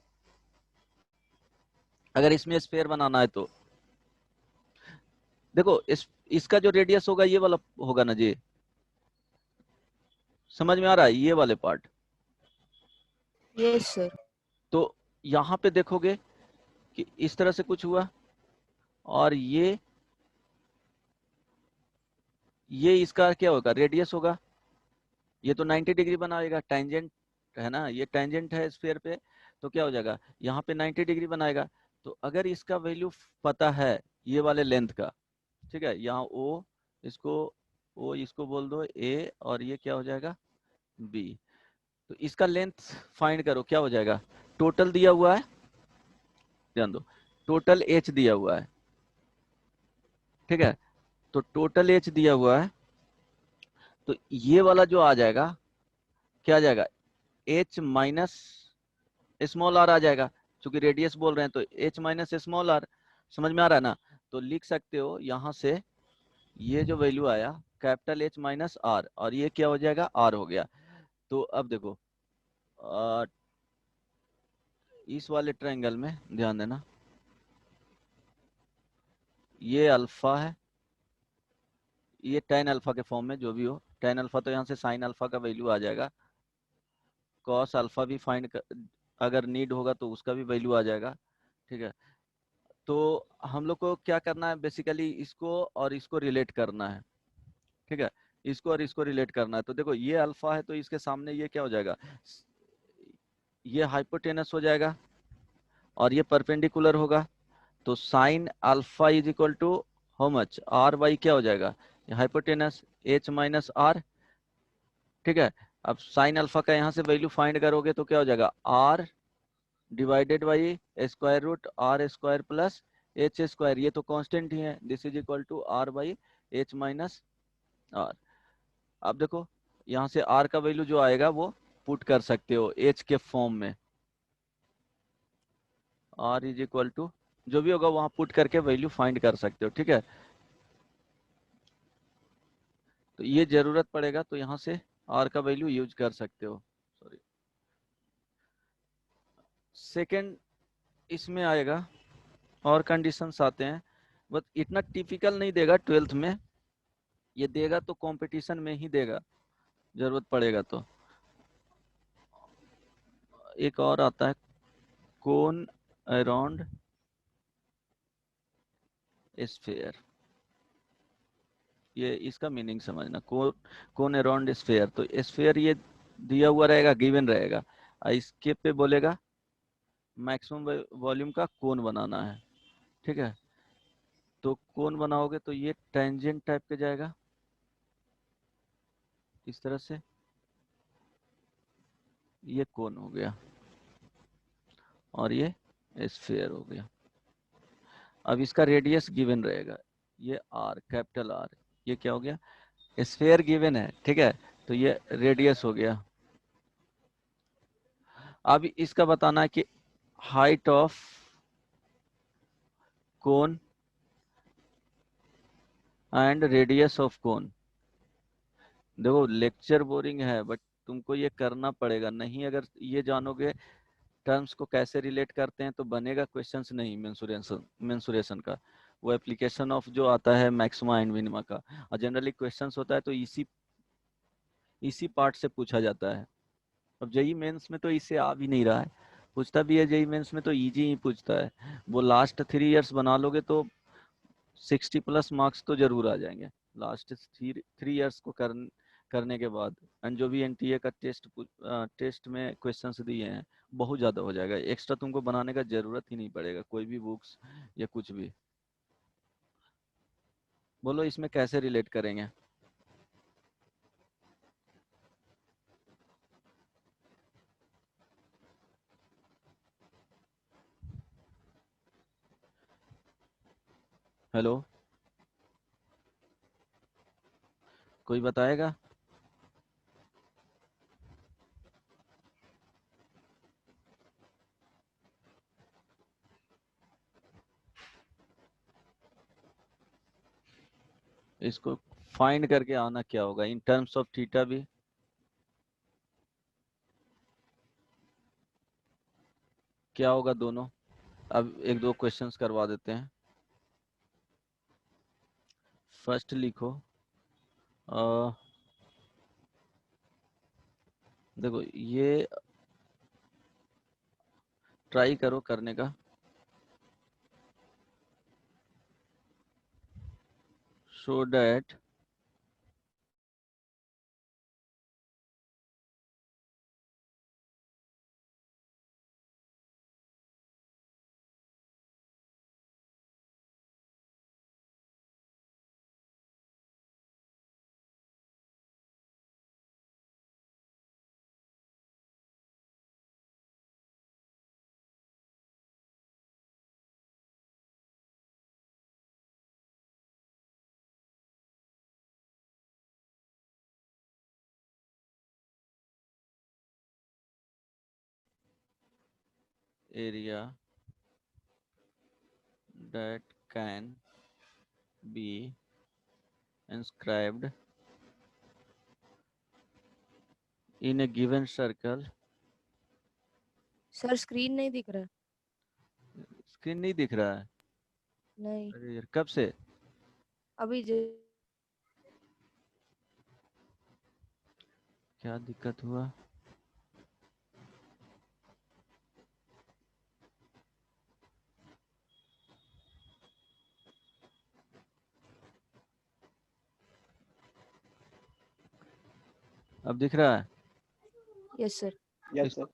अगर इसमें स्फीयर बनाना है तो देखो इसका जो रेडियस होगा ये वाला होगा ना जी, समझ में आ रहा है ये वाले पार्ट। Yes sir. तो यहाँ पे देखोगे कि इस तरह से कुछ हुआ, और ये इसका क्या होगा, रेडियस होगा, ये तो 90 डिग्री बनाएगा, टेंजेंट है ना, ये टेंजेंट है स्फीयर पे, तो क्या हो जाएगा यहाँ पे 90 डिग्री बनाएगा। तो अगर इसका वैल्यू पता है ये वाले लेंथ का, ठीक है, यहाँ ओ इसको बोल दो ए, और ये क्या हो जाएगा बी, तो इसका लेंथ फाइंड करो, क्या हो जाएगा, टोटल दिया हुआ है, ध्यान दो टोटल एच दिया हुआ है, ठीक है, तो टोटल एच दिया हुआ है, तो ये वाला जो आ जाएगा क्या आ जाएगा, एच माइनस स्मॉल आर आ जाएगा, क्योंकि रेडियस बोल रहे हैं तो एच माइनस स्मॉल आर, समझ में आ रहा है ना, तो लिख सकते हो यहाँ से ये जो वैल्यू आया कैपिटल एच माइनस आर, और ये क्या हो जाएगा आर हो गया। तो अब देखो इस वाले ट्रायंगल में ध्यान देना, ये अल्फा है, ये tan अल्फा के फॉर्म में जो भी हो, tan अल्फा तो यहाँ से sin अल्फा का वैल्यू आ जाएगा, cos अल्फा भी फाइंड अगर नीड होगा तो उसका भी वैल्यू आ जाएगा, ठीक है। तो हम लोग को क्या करना है, बेसिकली इसको और इसको रिलेट करना है, ठीक है, इसको और इसको रिलेट करना है। तो देखो ये अल्फा है तो इसके सामने ये क्या हो जाएगा, ये हाइपोटेनस हो जाएगा, और ये परपेंडिकुलर होगा, तो sine alpha is equal to how much, r by क्या हो जाएगा, हाइपोटेनस एच माइनस आर, ठीक है। अब साइन अल्फा का यहाँ से वैल्यू फाइंड करोगे तो क्या हो जाएगा, r divided by square root r square plus h square, ये तो कांस्टेंट ही है, this is equal to r by h minus r. अब देखो यहाँ से आर का वैल्यू जो आएगा वो पुट कर सकते हो एच के फॉर्म में, आर इज इक्वल टू जो भी होगा वहां पुट करके वैल्यू फाइंड कर सकते हो, ठीक है। तो ये जरूरत पड़ेगा तो यहाँ से आर का वैल्यू यूज कर सकते हो, सॉरी। सेकेंड इसमें आएगा और कंडीशंस आते हैं, बट इतना टिपिकल नहीं देगा 12th में, ये देगा तो कंपटीशन में ही देगा, जरूरत पड़ेगा तो। एक और आता है कोन अराउंड स्फीयर, ये इसका मीनिंग समझना, कोन अराउंड स्फीयर, तो स्फीयर ये दिया हुआ रहेगा, गिवन रहेगा, इसके पे बोलेगा मैक्सिमम वॉल्यूम का कोन बनाना है, ठीक है। तो कोन बनाओगे तो ये टेंजेंट टाइप के जाएगा इस तरह से, ये कोन हो गया और ये स्फीयर हो गया। अब इसका रेडियस गिवन रहेगा, ये आर कैपिटल आर, ये क्या हो गया, स्फीयर गिवन है, ठीक है, तो ये रेडियस हो गया। अब इसका बताना है कि height of cone and radius of cone. देखो लेक्चर बोरिंग है बट तुमको ये करना पड़ेगा, नहीं अगर ये जानोगे टर्म्स को कैसे रिलेट करते हैं तो बनेगा क्वेश्चंस नहीं मेंसुरेशन का। वो एप्लीकेशन ऑफ जो आता है मैक्सिमा एंड मिनिमा का, और जनरली क्वेश्चंस होता है तो इसी पार्ट से पूछा जाता है। अब जेई मेंस में तो इससे आ भी नहीं रहा है, पूछता भी है जेई मेंस में तो इजी ही पूछता है। वो लास्ट 3 इयर्स बना लोगे तो 60+ मार्क्स तो जरूर आ जाएंगे लास्ट 3 इयर्स को करने के बाद। एंड जो भी एनटीए का टेस्ट में क्वेश्चंस दिए हैं बहुत ज़्यादा हो जाएगा, एक्स्ट्रा तुमको बनाने का जरूरत ही नहीं पड़ेगा कोई भी बुक्स या कुछ भी। बोलो इसमें कैसे रिलेट करेंगे। हेलो, कोई बताएगा। इसको फाइंड करके आना क्या होगा इन टर्म्स ऑफ थीटा भी। क्या होगा दोनों। अब एक दो क्वेश्चंस करवा देते हैं। फर्स्ट लिखो, देखो ये ट्राई करो करने का। Show that area that can be inscribed in a given circle। Sir screen नहीं दिख रहा। स्क्रीन नहीं दिख रहा है। नहीं, अरे यार कब से। अभी क्या दिक्कत हुआ। अब दिख रहा है। Yes sir. Yes, sir.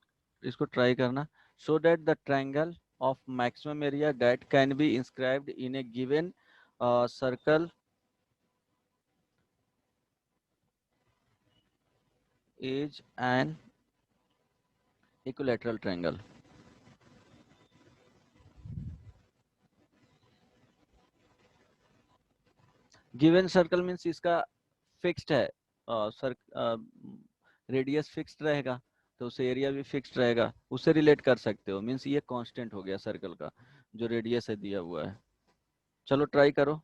इसको ट्राई करना। So that the triangle of maximum area that can be inscribed in A given circle is an equilateral triangle। Given circle means इसका फिक्स्ड है, रेडियस फिक्स्ड रहेगा तो उसे एरिया भी फिक्स्ड रहेगा, उससे रिलेट कर सकते हो। मीन्स ये कांस्टेंट हो गया सर्कल का जो रेडियस है दिया हुआ है। चलो ट्राई करो,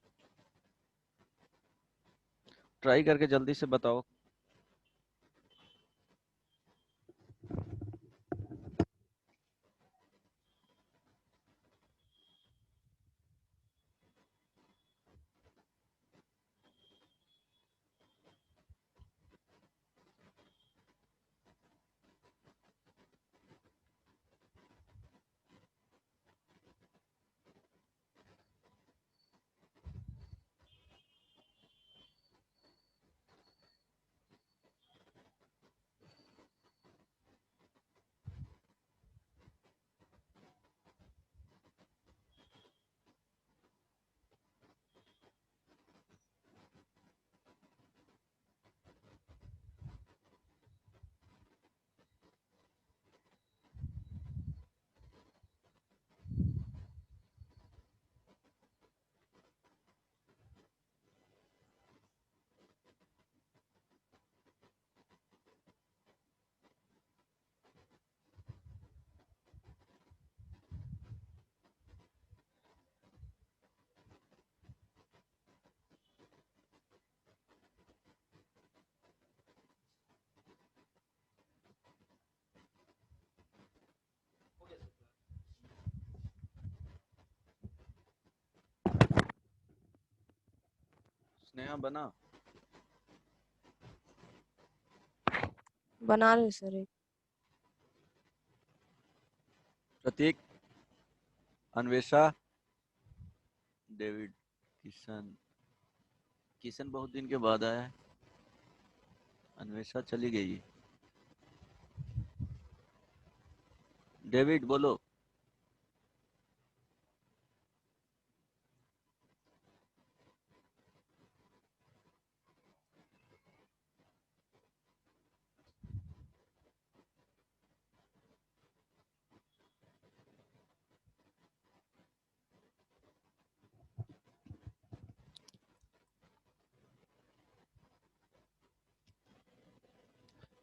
ट्राई करके जल्दी से बताओ। यहाँ बना? बना रहे सर एक। प्रतीक, अन्वेषा, डेविड, किशन। किशन बहुत दिन के बाद आया है। अन्वेषा चली गई। डेविड बोलो।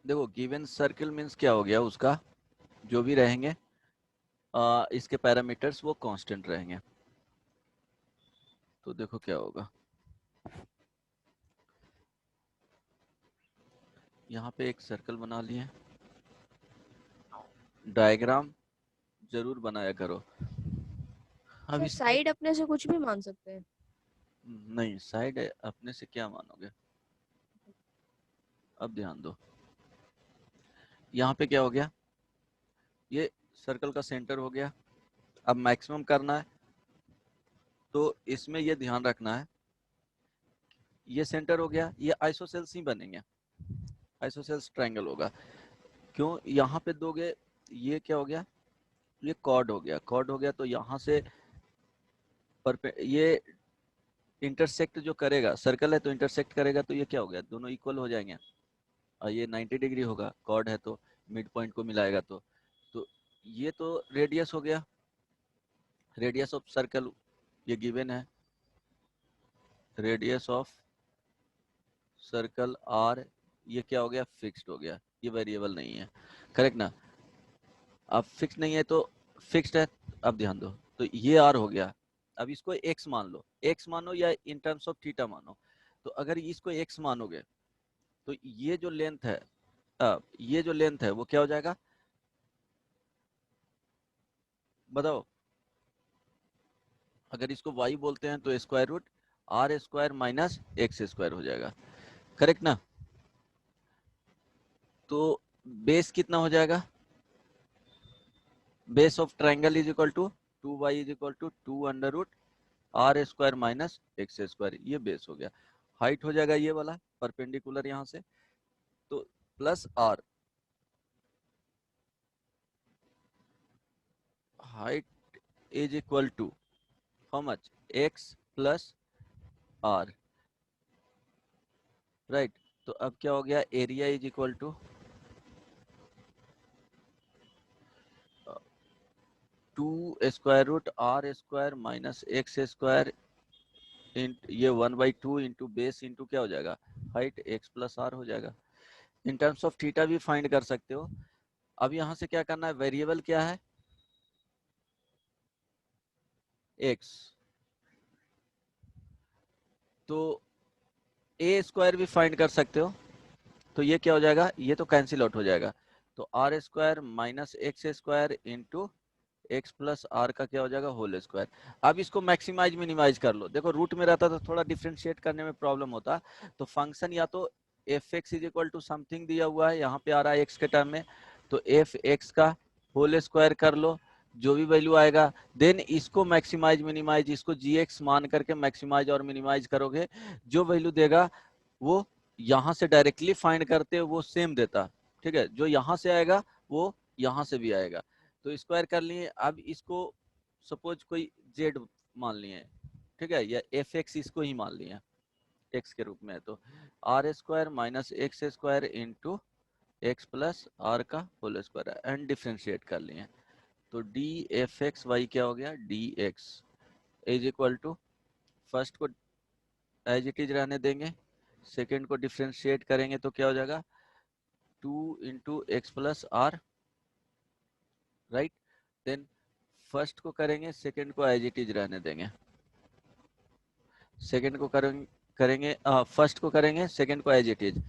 देखो गिवन सर्कल मीन्स क्या हो गया, उसका जो भी रहेंगे इसके पैरामीटर्स वो कांस्टेंट रहेंगे। तो देखो क्या होगा, यहाँ पे एक सर्कल बना लिए। डायग्राम जरूर बनाया करो। अब सर इसमें साइड अपने से कुछ भी मान सकते हैं? नहीं, साइड अपने से क्या मानोगे। अब ध्यान दो, यहाँ पे क्या हो गया, ये सर्कल का सेंटर हो गया। अब मैक्सिमम करना है तो इसमें ये ध्यान रखना है, ये सेंटर हो गया, ये आइसोसेल्स ही बनेंगे, आइसोसेल्स ट्रायंगल होगा। क्यों यहाँ पे दोगे, ये क्या हो गया, ये कॉर्ड हो गया, कॉर्ड हो गया तो यहाँ से ये इंटरसेक्ट जो करेगा, सर्कल है तो इंटरसेक्ट करेगा, तो ये क्या हो गया, दोनों इक्वल हो जाएंगे। और ये 90 डिग्री होगा, कॉर्ड है तो मिड पॉइंट को मिलाएगा। तो ये तो रेडियस हो गया, रेडियस ऑफ सर्कल ये गिवन है, रेडियस ऑफ सर्कल आर, ये क्या हो गया, फिक्स्ड हो गया, ये वेरिएबल नहीं है, करेक्ट ना। अब फिक्स नहीं है तो फिक्स्ड है। अब ध्यान दो, तो ये आर हो गया। अब इसको एक्स मान लो, एक्स मानो या इन टर्म्स ऑफ थीटा मानो। तो अगर इसको एक्स मानोगे तो ये जो लेंथ है, ये जो लेंथ है वो क्या हो जाएगा, बताओ। अगर इसको y बोलते हैं तो square root r square minus x square हो जाएगा, करेक्ट ना। तो बेस कितना हो जाएगा, base of triangle is equal to 2y is equal to 2 under root r square minus x square, ये बेस हो गया। हाइट हो जाएगा ये वाला परपेंडिकुलर यहाँ से, तो plus r, height is equal to how much, x plus r, right. तो अब क्या हो गया, area is equal to 2 square root r square minus x square, ये 1/2 इंटू बेस इंटू क्या हो जाएगा, हाइट एक्स प्लस आर हो जाएगा। इन टर्म्स ऑफ थीटा भी फाइंड कर सकते हो। अब यहाँ से क्या करना है, वेरिएबल क्या है, एक्स, तो ए स्क्वायर भी फाइंड कर सकते हो। तो ये क्या हो जाएगा, ये तो कैंसिल आउट हो जाएगा। तो r square minus x square into x plus r का क्या हो जाएगा, होल स्क्वायर। अब इसको मैक्सिमाइज मिनिमाइज कर लो। देखो रूट में रहता तो थोड़ा डिफ्रेंशिएट करने में प्रॉब्लम होता। तो फंक्शन या तो f x is equal to something दिया हुआ है, यहाँ पे आ रहा है एक्स के टर्म में, तो एफ एक्स का होल स्क्वायर कर लो, जो भी वैल्यू आएगा। देन इसको मैक्सिमाइज मिनिमाइज, इसको जी एक्स मान करके मैक्सिमाइज और मिनिमाइज करोगे, जो वैल्यू देगा वो यहाँ से डायरेक्टली फाइंड करते हो वो सेम देता, ठीक है। जो यहाँ से आएगा वो यहाँ से भी आएगा। तो स्क्वायर कर लिए। अब इसको सपोज कोई जेड मान लिए, ठीक है, या एफ एक्स इसको ही मान लिए एक्स के रूप में, तो r square minus x square into x plus r का होल स्क्वायर एंड डिफ्रेंशिएट कर लिए। तो डी एफ एक्स वाई क्या हो गया, d x is equal to, first को एज इट इज रहने देंगे, सेकेंड को डिफ्रेंशिएट करेंगे तो क्या हो जाएगा, 2 into x plus r, right. Then first को करेंगे, सेकेंड को एज इट इज रहने देंगे, सेकेंड को करेंगे फर्स्ट को करेंगे, सेकेंड को एज इट इज।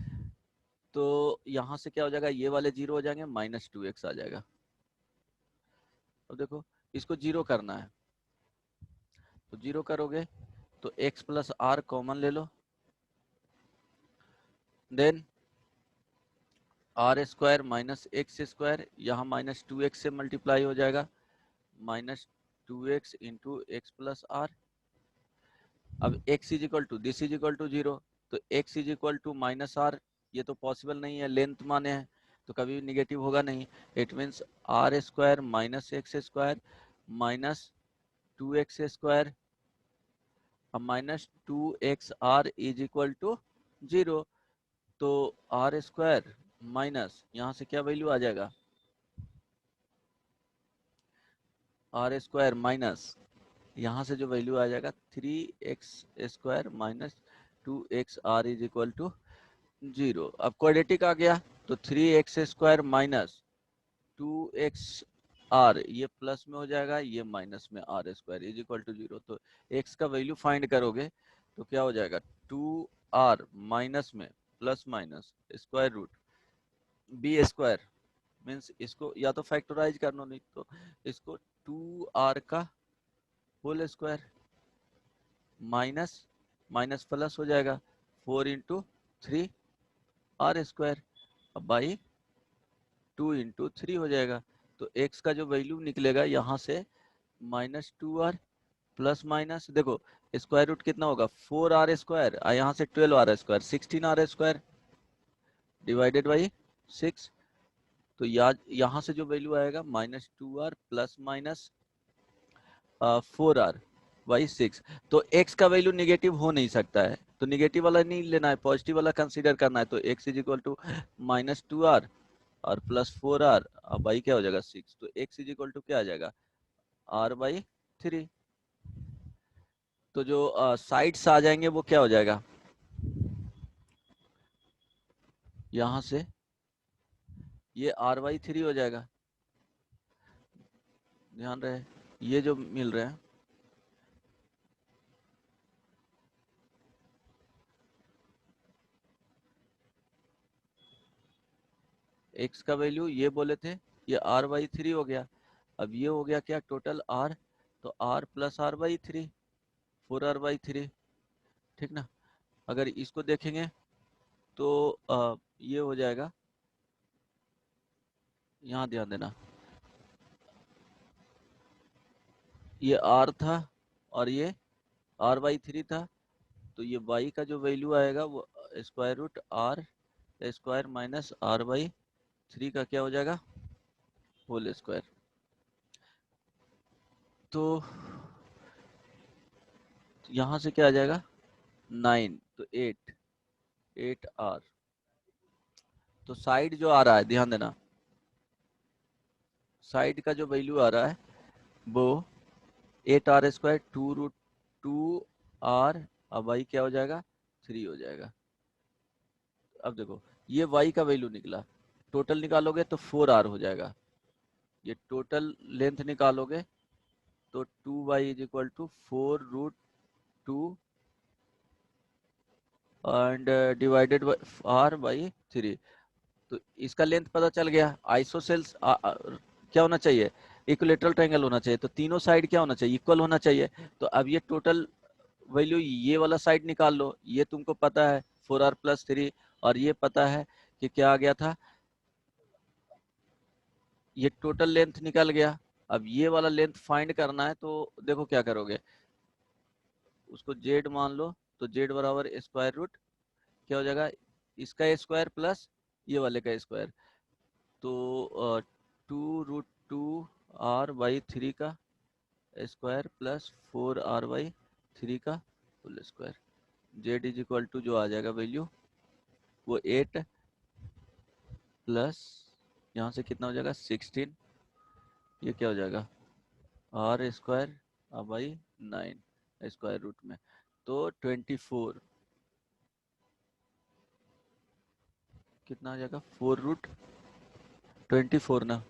तो यहाँ से क्या हो जाएगा, ये वाले जीरो हो जाएंगे, माइनस 2x आ जाएगा। अब देखो इसको जीरो करना है, तो जीरो करोगे तो x प्लस आर कॉमन ले लो, then R square minus x square, यहाँ माइनस 2x से मल्टीप्लाई हो जाएगा, minus 2x into x plus R. अब x is equal to this is equal to 0, तो x is equal to minus R, ये तो पॉसिबल नहीं है, लेंथ माने है तो कभी निगेटिव होगा नहीं। It means r square minus x square minus 2x square minus 2x r is equal to 0। तो आर स्क्वायर माइनस यहाँ से क्या वैल्यू आ जाएगा, आर स्क्वायर माइनस यहाँ से जो वैल्यू आ जाएगा 3x square minus 2x r is equal to 0। अब क्वाड्रेटिक आ गया तो 3x square minus 2x r, ये प्लस में हो जाएगा, ये माइनस में r square is equal to 0। तो x का वैल्यू फाइंड करोगे तो क्या हो जाएगा, 2r माइनस में plus minus square root b square, means इसको या तो फैक्टराइज करना, नहीं तो इसको 2r का whole square minus minus plus हो जाएगा 4 इंटू 3 आर स्क्वायर, अब बाई 2 इंटू 3 हो जाएगा। तो x का जो वैल्यू निकलेगा यहाँ से माइनस 2r प्लस माइनस, देखो स्क्वायर रूट कितना होगा 4r स्क्वायर, यहाँ से 12r square 16r square divided by 6। तो यहाँ से जो वैल्यू आएगा minus 2r plus minus 4r by 6। तो x का वैल्यू निगेटिव हो नहीं सकता है, तो निगेटिव वाला नहीं लेना है, पॉजिटिव वाला कंसीडर करना है। तो x is equal to minus 2r और प्लस 4r और बाई क्या हो जाएगा 6। तो x इज इक्वल टू क्या आ जाएगा r बाई 3। तो जो साइड्स आ जाएंगे वो क्या हो जाएगा, यहाँ से ये r बाई 3 हो जाएगा, ध्यान रहे ये जो मिल रहे हैं x का वैल्यू ये बोले थे, ये r बाई 3 हो गया। अब ये हो गया क्या टोटल r, तो r plus r by 3 4r by 3, ठीक ना। अगर इसको देखेंगे तो ये हो जाएगा, यहाँ ध्यान देना ये r था और ये r बाई 3 था, तो ये y का जो वैल्यू आएगा वो square root r square minus r by 3 का क्या हो जाएगा होल स्क्वायर। तो यहाँ से क्या आ जाएगा 9, तो 8r। तो साइड जो आ रहा है ध्यान देना, साइड का जो वैल्यू आ रहा है वो 8r स्क्वायर 2 रूट 2r, अब y क्या हो जाएगा 3 हो जाएगा। अब देखो ये y का वैल्यू निकला, टोटल निकालोगे तो 4r हो जाएगा, ये टोटल लेंथ निकालोगे तो 2y is equal to 4 root 2 and divided by r by 3। तो इसका लेंथ पता चल गया। आइसोसेल्स क्या होना चाहिए, इक्विलेटरल ट्रायंगल होना चाहिए, तो तीनों साइड क्या होना चाहिए इक्वल होना चाहिए। तो अब ये टोटल वैल्यू ये वाला साइड निकाल लो, ये तुमको पता है 4r प्लस 3, और ये पता है कि क्या आ गया था, ये टोटल लेंथ निकल गया। अब ये वाला लेंथ फाइंड करना है तो देखो क्या करोगे, उसको z मान लो, तो z बराबर स्क्वायर रूट क्या हो जाएगा इसका स्क्वायर प्लस ये वाले का स्क्वायर, तो 2 रूट 2r बाई 3 का स्क्वायर प्लस 4r बाई 3 का whole square. z is equal to जो आ जाएगा वैल्यू वो 8 प्लस यहाँ से कितना हो जाएगा 16, ये क्या हो जाएगा r square by 9 square root में, तो 24 कितना आ जाएगा 4 रूट 24 ना,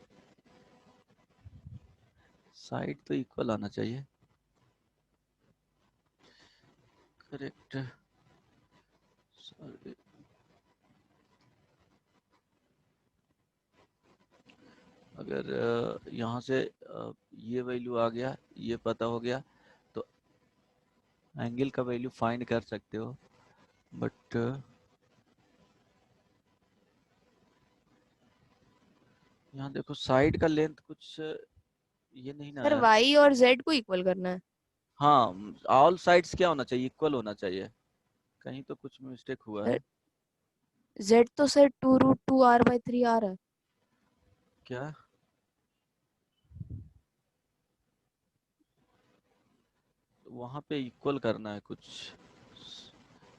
साइड तो इक्वल आना चाहिए, करेक्ट। अगर यहाँ से ये वैल्यू आ गया, ये पता हो गया, तो एंगल का वैल्यू फाइंड कर सकते हो, बट यहाँ देखो साइड का लेंथ कुछ ये नहीं ना सर आया। y और z को इक्वल करना है। हाँ, ऑल साइड्स क्या होना चाहिए, इक्वल होना चाहिए। कहीं तो कुछ मिस्टेक हुआ सर है। z तो सर 2√2 r/3 आ रहा है। क्या? वहां पे इक्वल करना है कुछ,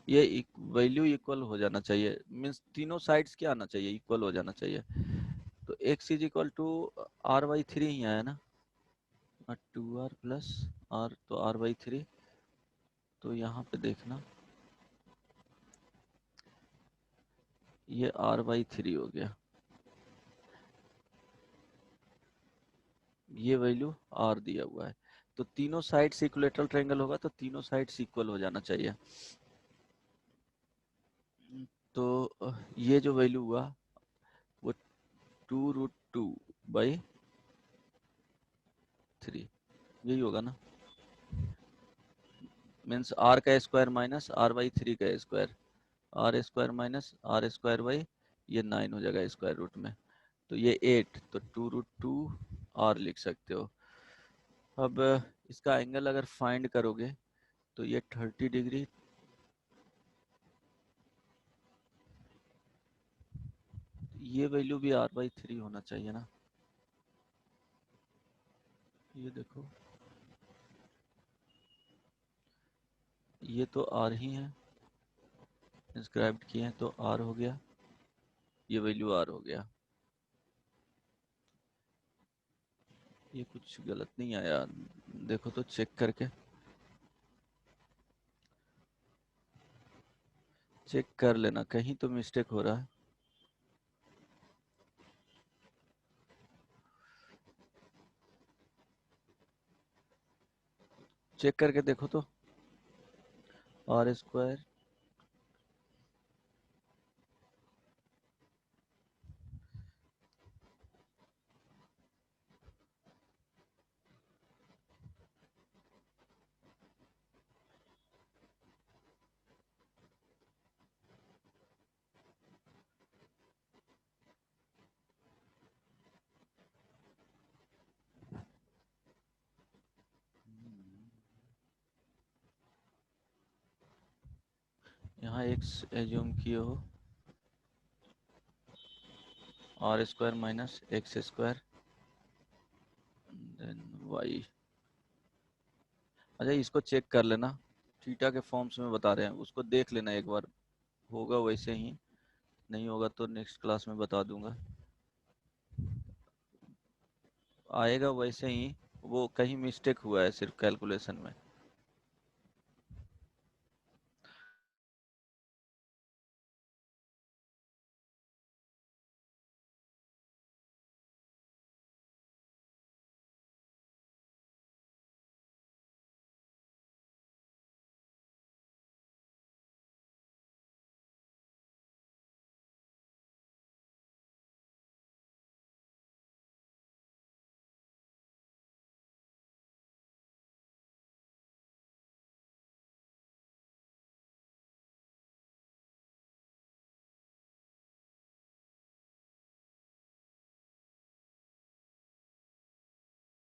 ये वैल्यू इक्वल हो जाना चाहिए, मीन्स तीनों साइड्स क्या आना चाहिए, इक्वल हो जाना चाहिए। तो x is equal to r/3 ही आया ना, 2r प्लस r, तो r/3। तो यहाँ पे देखना ये r/3 हो गया, ये वैल्यू r दिया हुआ है। तो तीनों साइड से इक्विलेटरल ट्रायंगल होगा तो तीनों साइड से इक्वल हो जाना चाहिए। तो ये जो वैल्यू हुआ वो 2√2/3 यही होगा ना, मीन्स r का स्क्वायर माइनस r/3 का स्क्वायर, r² माइनस r² ये 9 हो जाएगा स्क्वायर रूट में, तो ये 8, तो 2√2 r लिख सकते हो। अब इसका एंगल अगर फाइंड करोगे तो ये 30 डिग्री, ये वैल्यू भी r/3 होना चाहिए ना। ये देखो ये तो r ही है, इंस्क्राइब्ड किए हैं तो r हो गया, ये वैल्यू r हो गया। ये कुछ गलत नहीं आया, देखो तो चेक करके, चेक कर लेना कहीं तो मिस्टेक हो रहा है। चेक करके देखो तो, r²। यहाँ x एज्यूम किए हो, r² minus x² then y। अच्छा इसको चेक कर लेना, थीटा के फॉर्म्स में बता रहे हैं, उसको देख लेना एक बार, होगा वैसे ही, नहीं होगा तो नेक्स्ट क्लास में बता दूंगा, आएगा वैसे ही। वो कहीं मिस्टेक हुआ है सिर्फ कैलकुलेशन में।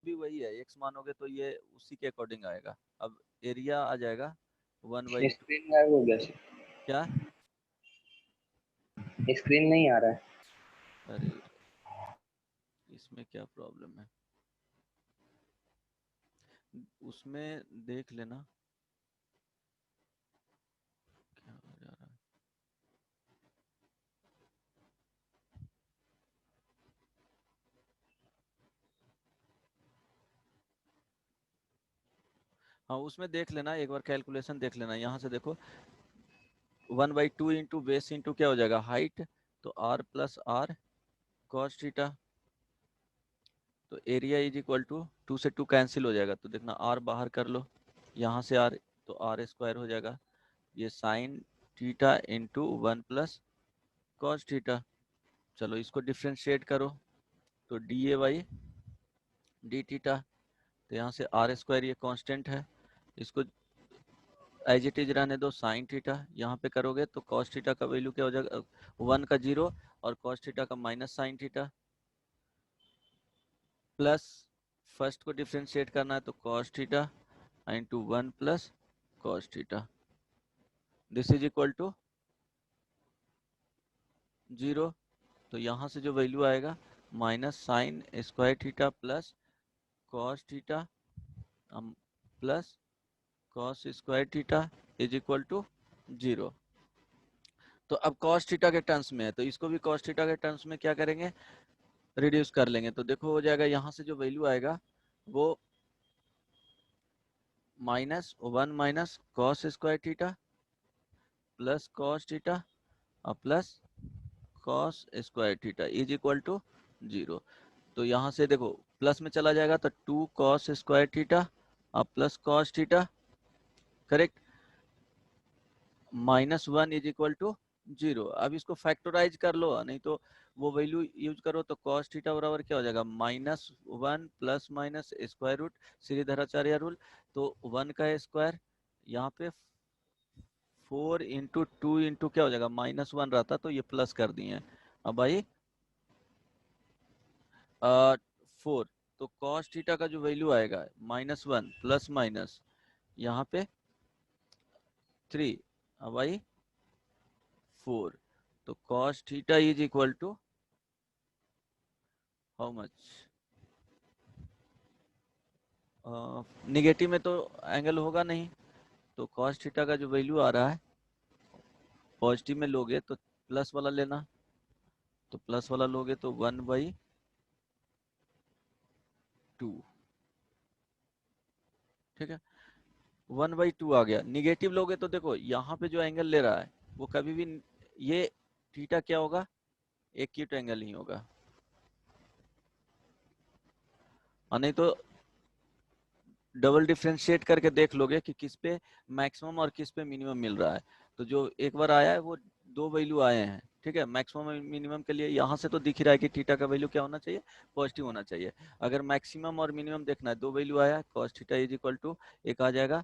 भी वही है, x मानोगे तो ये उसी के अकॉर्डिंग आएगा। अब एरिया आ जाएगा 1/2। स्क्रीन गायब हो गया सर, क्या? स्क्रीन नहीं आ रहा है। अरे इसमें क्या प्रॉब्लम है, उसमें देख लेना क्या हो जा रहा है। हाँ उसमें देख लेना एक बार, कैलकुलेशन देख लेना, यहाँ से देखो 1/2 इंटू बेस इंटू क्या हो जाएगा हाइट, तो r plus r cos theta, तो एरिया इज इक्वल टू 2 से 2 कैंसिल हो जाएगा, तो देखना r बाहर कर लो, यहाँ से r, तो r² हो जाएगा, ये sign theta into 1 plus cos theta. चलो इसको डिफ्रेंशिएट करो, तो dy डी थीटा, तो यहाँ से r² ये कांस्टेंट है, इसको एज इट इज रहने दो, साइन थीटा यहाँ पे करोगे तो कॉस थीटा का वैल्यू क्या हो जाएगा, 1 का 0 और कॉस थीटा का minus sine theta, plus first को डिफ्रेंशिएट करना है तो cos theta into 1 plus cos theta, this is equal to 0। तो यहाँ से जो वैल्यू आएगा minus sine square theta plus cos theta plus cos square theta is equal to 0। तो अब cos थीटा के टर्म्स में है तो इसको भी cos थीटा के टर्म्स में क्या करेंगे, रिड्यूस कर लेंगे। तो देखो हो जाएगा यहाँ से जो वैल्यू आएगा वो -1 minus cos square theta plus cos theta और plus cos square theta is equal to 0। तो यहाँ से देखो प्लस में चला जाएगा तो 2 cos स्क्वायर थीटा और plus cos theta, correct, -1 is equal to 0। अब इसको फैक्टराइज कर लो, नहीं तो वो वैल्यू यूज करो तो cos थीटा बराबर क्या हो जाएगा -1 plus minus square root Shridharacharya rule. तो 1 का स्क्वायर यहाँ पे 4 इंटू 2 इंटू क्या हो जाएगा -1 रहता तो ये प्लस कर दिए। अब भाई 4 तो cos थीटा का जो वैल्यू आएगा -1 प्लस माइनस यहाँ पे 3, अब भाई 4। तो cos theta is equal to how much, negative में तो एंगल होगा नहीं, तो cos थीटा का जो वैल्यू आ रहा है पॉजिटिव में लोगे तो प्लस वाला लेना, तो प्लस वाला लोगे तो 1/2, ठीक है 1/2 आ गया। निगेटिव लोगे तो देखो यहाँ पे जो एंगल ले रहा है वो कभी भी ये थीटा क्या होगा, एक्यूट एंगल ही होगा, और नहीं तो डबल डिफ्रेंशिएट करके देख लोगे कि किस पे मैक्सिमम और किस पे मिनिमम मिल रहा है। तो जो एक बार आया है वो दो वैल्यू आए हैं, ठीक है, मैक्सिमम और मिनिमम के लिए यहाँ से तो दिख रहा है कि थीटा का वैल्यू क्या होना चाहिए, पॉजिटिव होना चाहिए। अगर मैक्सिमम और मिनिमम देखना है, दो वैल्यू आया है, cos theta is equal to एक आ जाएगा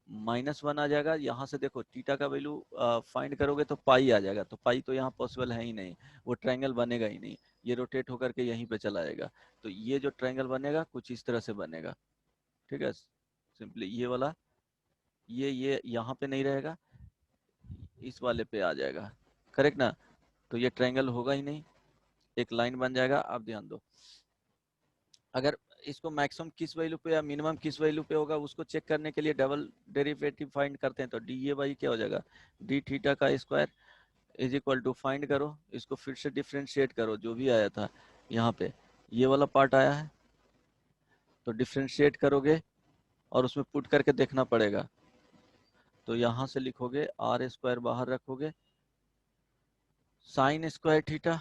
-1 आ जाएगा। यहाँ से देखो थीटा का वैल्यू फाइंड करोगे तो पाई आ जाएगा, तो पाई तो यहाँ पॉसिबल है ही नहीं, वो ट्रायंगल बनेगा ही नहीं, ये रोटेट होकर के यहीं पे चला जाएगा। तो ये जो ट्रायंगल बनेगा कुछ इस तरह से बनेगा, ठीक है, सिंपली ये वाला ये यहाँ पे नहीं रहेगा, इस वाले पे आ जाएगा, करेक्ट ना। तो ये ट्रायंगल होगा ही नहीं, एक लाइन बन जाएगा। आप ध्यान दो, अगर इसको मैक्सिमम किस वैल्यू पे या मिनिमम किस वैल्यू पे होगा उसको चेक करने के लिए डबल डेरिवेटिव फाइंड करते हैं, तो डी ए बाई क्या हो जाएगा डी थीटा का square is equal to find करो, इसको फिर से डिफ्रेंशिएट करो, जो भी आया था यहाँ पे ये वाला पार्ट आया है तो डिफ्रेंशिएट करोगे और उसमें पुट करके देखना पड़ेगा। तो यहाँ से लिखोगे आर स्क्वायर बाहर रखोगे, साइन स्क्वायर थीटा,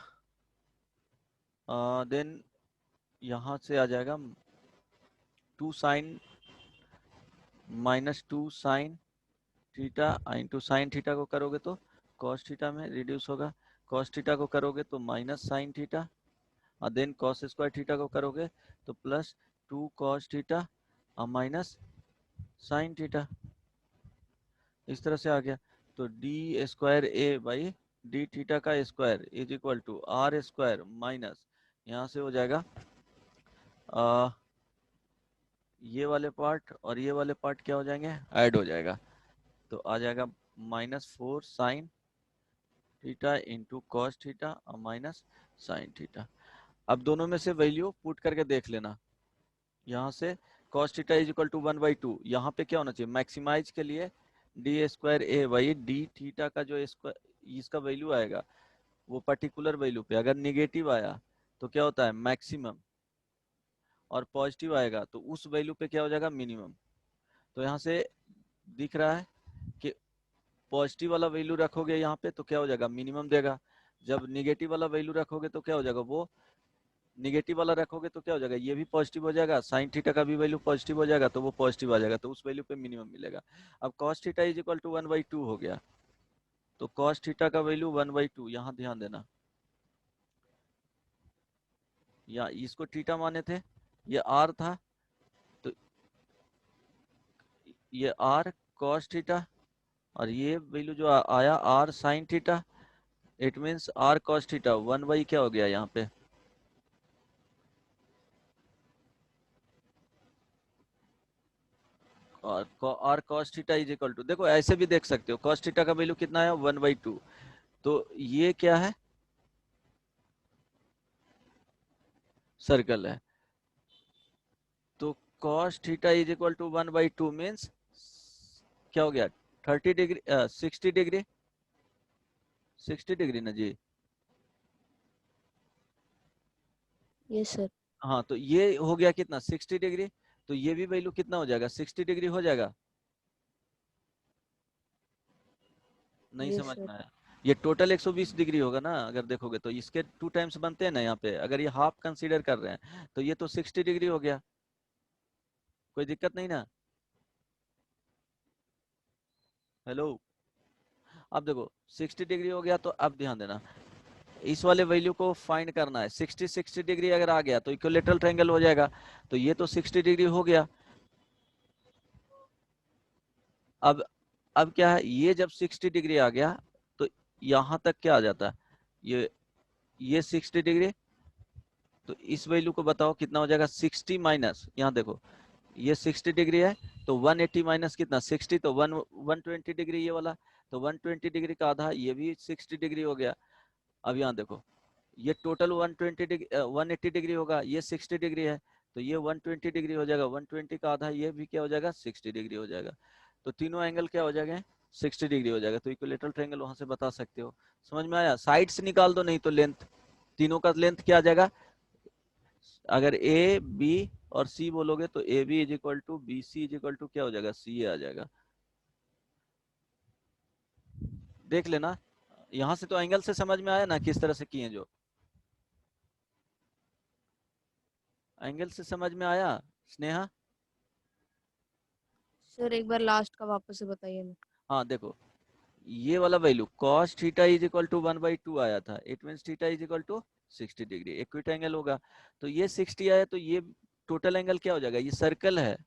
देन यहाँ से आ जाएगा 2 sine -2 sine theta into sine theta को करोगे तो cos थीटा में रिड्यूस होगा, cos थीटा को करोगे तो माइनस साइन थीटा, और देन cos स्क्वायर थीटा को करोगे तो प्लस 2 cos थीटा और माइनस साइन थीटा, इस तरह से आ गया। तो D square A by D theta का square is equal to R square minus यहाँ से हो जाएगा ये वाले पार्ट और ये वाले पार्ट क्या हो जाएंगे, ऐड हो जाएगा, तो आ जाएगा -4 sign theta into cos theta और माइनस साइन थीटा। अब दोनों में से वैल्यू पुट करके देख लेना, यहाँ से cos theta is equal to 1/2, यहाँ पे क्या होना चाहिए मैक्सिमाइज के लिए d square A by D theta का जो इसका वैल्यू आएगा वो पर्टिकुलर वैल्यू पे अगर निगेटिव आया तो क्या होता है मैक्सिमम, और पॉजिटिव आएगा तो उस वैल्यू पे क्या हो जाएगा मिनिमम। तो यहाँ से दिख रहा है कि पॉजिटिव वाला वैल्यू रखोगे यहाँ पे तो क्या हो जाएगा मिनिमम देगा, जब निगेटिव वाला वैल्यू रखोगे तो क्या हो जाएगा, वो निगेटिव वाला रखोगे तो क्या हो जाएगा ये भी पॉजिटिव हो जाएगा, साइन थीटा का भी वैल्यू पॉजिटिव हो जाएगा तो वो पॉजिटिव आ जाएगा, तो उस वैल्यू पे मिनिमम मिलेगा। अब cos theta is equal to 1/2 हो गया, तो cos थीटा का वैल्यू 1/2, यहाँ ध्यान देना, या इसको थीटा माने थे, ये r था, तो ये r cos थीटा और ये वैल्यू जो आया r sin theta, it means r cos theta 1/, क्या हो गया यहाँ पे और cos theta is equal to, देखो ऐसे भी देख सकते हो, cos थीटा का वैल्यू कितना है 1/2, तो ये क्या है, सर्कल है, तो cos theta is equal to 1/2 means क्या हो गया 30 डिग्री 60 डिग्री, 60 डिग्री ना जी। Yes sir. हाँ तो ये हो गया कितना 60 डिग्री, तो ये भी वैल्यू कितना हो जाएगा 60 डिग्री हो जाएगा। नहीं यस समझ सर। में आया, ये टोटल 120 डिग्री होगा ना, अगर देखोगे तो इसके 2 टाइम्स बनते हैं ना यहाँ पे, अगर ये हाफ कंसीडर कर रहे हैं तो ये तो 60 डिग्री हो गया, कोई दिक्कत नहीं ना। हेलो, अब देखो 60 डिग्री हो गया, तो अब ध्यान देना इस वाले वैल्यू को फाइंड करना है, 60 डिग्री अगर आ गया तो इक्विलेटरल ट्रायंगल हो जाएगा, तो ये तो 60 डिग्री हो गया। अब क्या है, ये जब 60 डिग्री आ गया तो यहाँ तक क्या आ जाता है, ये 60 डिग्री, तो इस वैल्यू को बताओ कितना हो जाएगा 60 माइनस, यहाँ देखो ये 60 डिग्री है, तो 180 माइनस कितना 60, तो 120 डिग्री ये वाला, तो 120 डिग्री का आधा ये भी 60 डिग्री हो गया। अब यहाँ देखो ये टोटल 120 डिग्री 180 डिग्री होगा, ये 60 डिग्री है, तो ये 120 डिग्री हो जाएगा, 120 का आधा ये भी क्या हो जाएगा 60 डिग्री हो जाएगा, तो तीनों एंगल क्या हो जाएंगे 60 डिग्री हो जाएगा, तो इक्विलेटरल ट्रायंगल वहां से बता सकते हो। समझ में आया, साइड से निकाल दो, नहीं तो लेंथ, तीनों का लेंथ क्या आ जाएगा, अगर ए बी और सी बोलोगे तो A B is equal to B C is equal to क्या हो जाएगा सी ए आ जाएगा। देख लेना, यहां से तो एंगल से समझ में आया ना किस तरह से किए, जो एंगल से समझ में आया स्नेहा। सर एक बार लास्ट का वापस से बताइए ना। हाँ देखो ये वाला value cos theta is equal to 1/2 आया था, it means theta is equal to 60 degree, इक्विट एंगल होगा, तो ये 60 आया, तो ये टोटल एंगल क्या हो जाएगा, ये सर्कल है,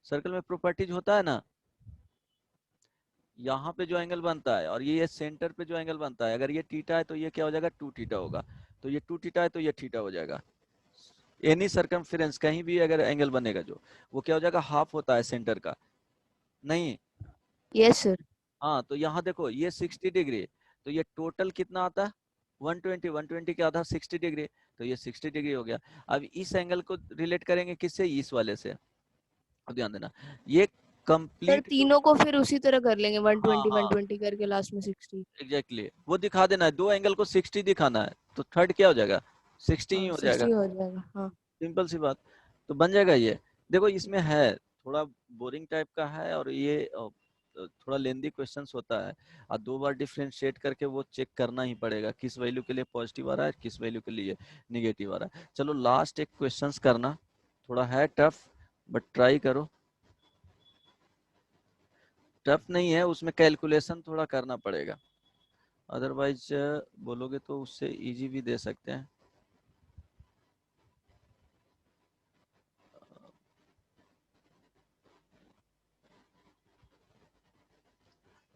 सर्कल में प्रॉपर्टीज होता है ना, यहाँ पे जो एंगल बनता है और ये सेंटर पे जो एंगल बनता है, अगर ये थीटा है तो ये क्या हो जाएगा 2 थीटा होगा, तो ये 2 थीटा है तो ये थीटा हो जाएगा। एनी सर्कमफेरेंस कहीं भी अगर एंगल बनेगा जो, वो क्या हो जाएगा हाफ होता है सेंटर का, नहीं। Yes sir. हाँ तो यहाँ देखो ये 60 डिग्री, तो ये टोटल कितना आता है 120 के आधा 60 डिग्री, तो ये 60 डिग्री हो गया। अब इस एंगल को रिलेट करेंगे किससे, इस वाले से, अब ध्यान देना ये सर कंप्लीट जो, तीनों को फिर उसी तरह कर लेंगे, हाँ 120 हाँ 120 करके लास्ट में 60। एग्जैक्टली वो दिखा देना है, दो एंगल को 60 दिखाना है, तो थर्ड क्या हो जाएगा 60 ही हाँ हो जाएगा, 60 हो जाएगा हाँ। सिंपल सी बात, तो बन जाएगा ये। देखो इसमें है थोड़ा बोरिंग टाइप का है, और ये थोड़ा लेंदी क्वेश्चंस होता है, और 2 बार डिफरेंशिएट करके वो चेक करना ही पड़ेगा किस वैल्यू के लिए पॉजिटिव आ रहा है किस वैल्यू के लिए निगेटिव आ रहा है। चलो लास्ट एक क्वेश्चंस करना, थोड़ा है टफ बट ट्राई करो, टफ नहीं है, उसमें कैलकुलेशन थोड़ा करना पड़ेगा, अदरवाइज बोलोगे तो उससे इजी भी दे सकते हैं।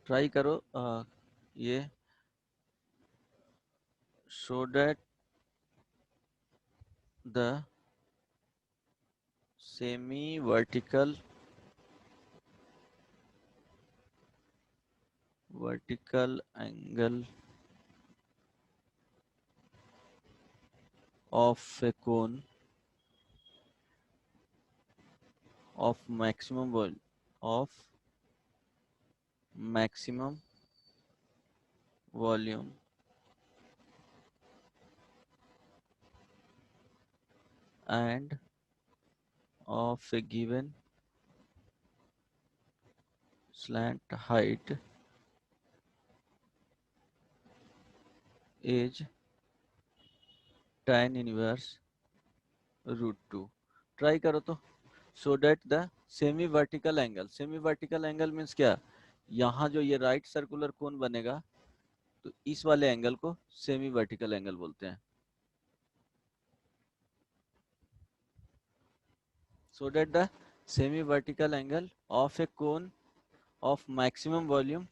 ट्राई करो ये show that the semi vertical angle of a cone of maximum volume and of a given slant height is tan inverse √2। Try करो तो, so that the semi vertical angle means क्या, यहाँ जो ये राइट सर्कुलर कोन बनेगा तो इस वाले एंगल को सेमी वर्टिकल एंगल बोलते हैं। So that the semi vertical angle of a cone of maximum volume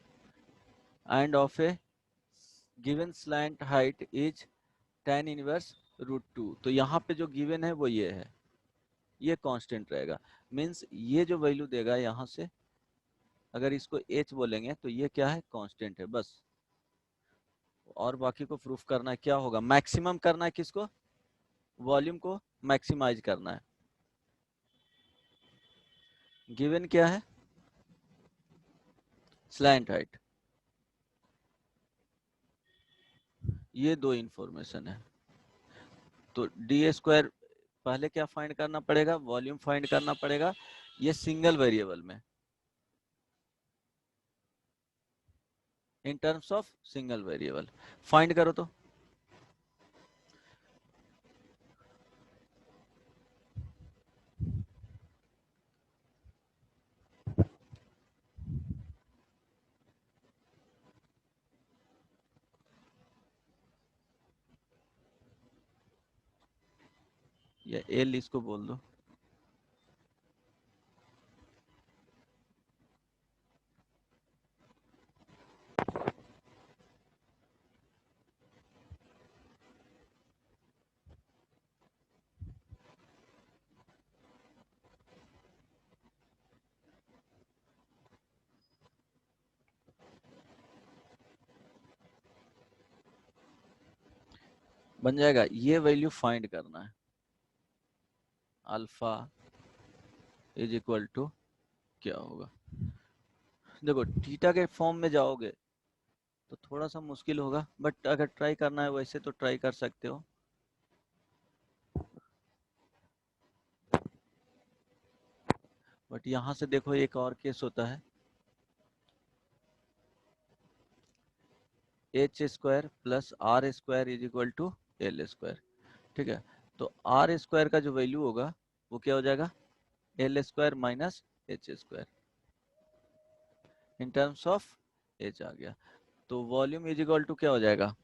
and of a given slant height is tan inverse √2। तो यहाँ पे जो गिवन है वो ये है, ये कांस्टेंट रहेगा। मींस ये जो वैल्यू देगा यहाँ से, अगर इसको h बोलेंगे तो ये क्या है, कांस्टेंट है बस। और बाकी को प्रूफ करना है, क्या होगा, मैक्सिमम करना है, किसको, वॉल्यूम को मैक्सिमाइज करना है। गिवन क्या है, स्लैंट हाइट। ये दो इंफॉर्मेशन है। तो डी स्क्वायर पहले क्या फाइंड करना पड़ेगा, वॉल्यूम फाइंड करना पड़ेगा, ये सिंगल वेरिएबल में, इन terms of single variable find करो तो। या एल इसको बोल दो। बन जाएगा, ये वैल्यू फाइंड करना है, अल्फा इज इक्वल टू क्या होगा। देखो थीटा के फॉर्म में जाओगे तो थोड़ा सा मुश्किल होगा, बट अगर ट्राई करना है वैसे तो ट्राई कर सकते हो। बट यहां से देखो एक और केस होता है, H square plus R square is equal to L square. ठीक है, तो आर स्क्वायर का जो वैल्यू होगा वो क्या हो जाएगा, L square minus H square in terms of H आ गया। तो वॉल्यूम इज इक्वल टू क्या हो जाएगा,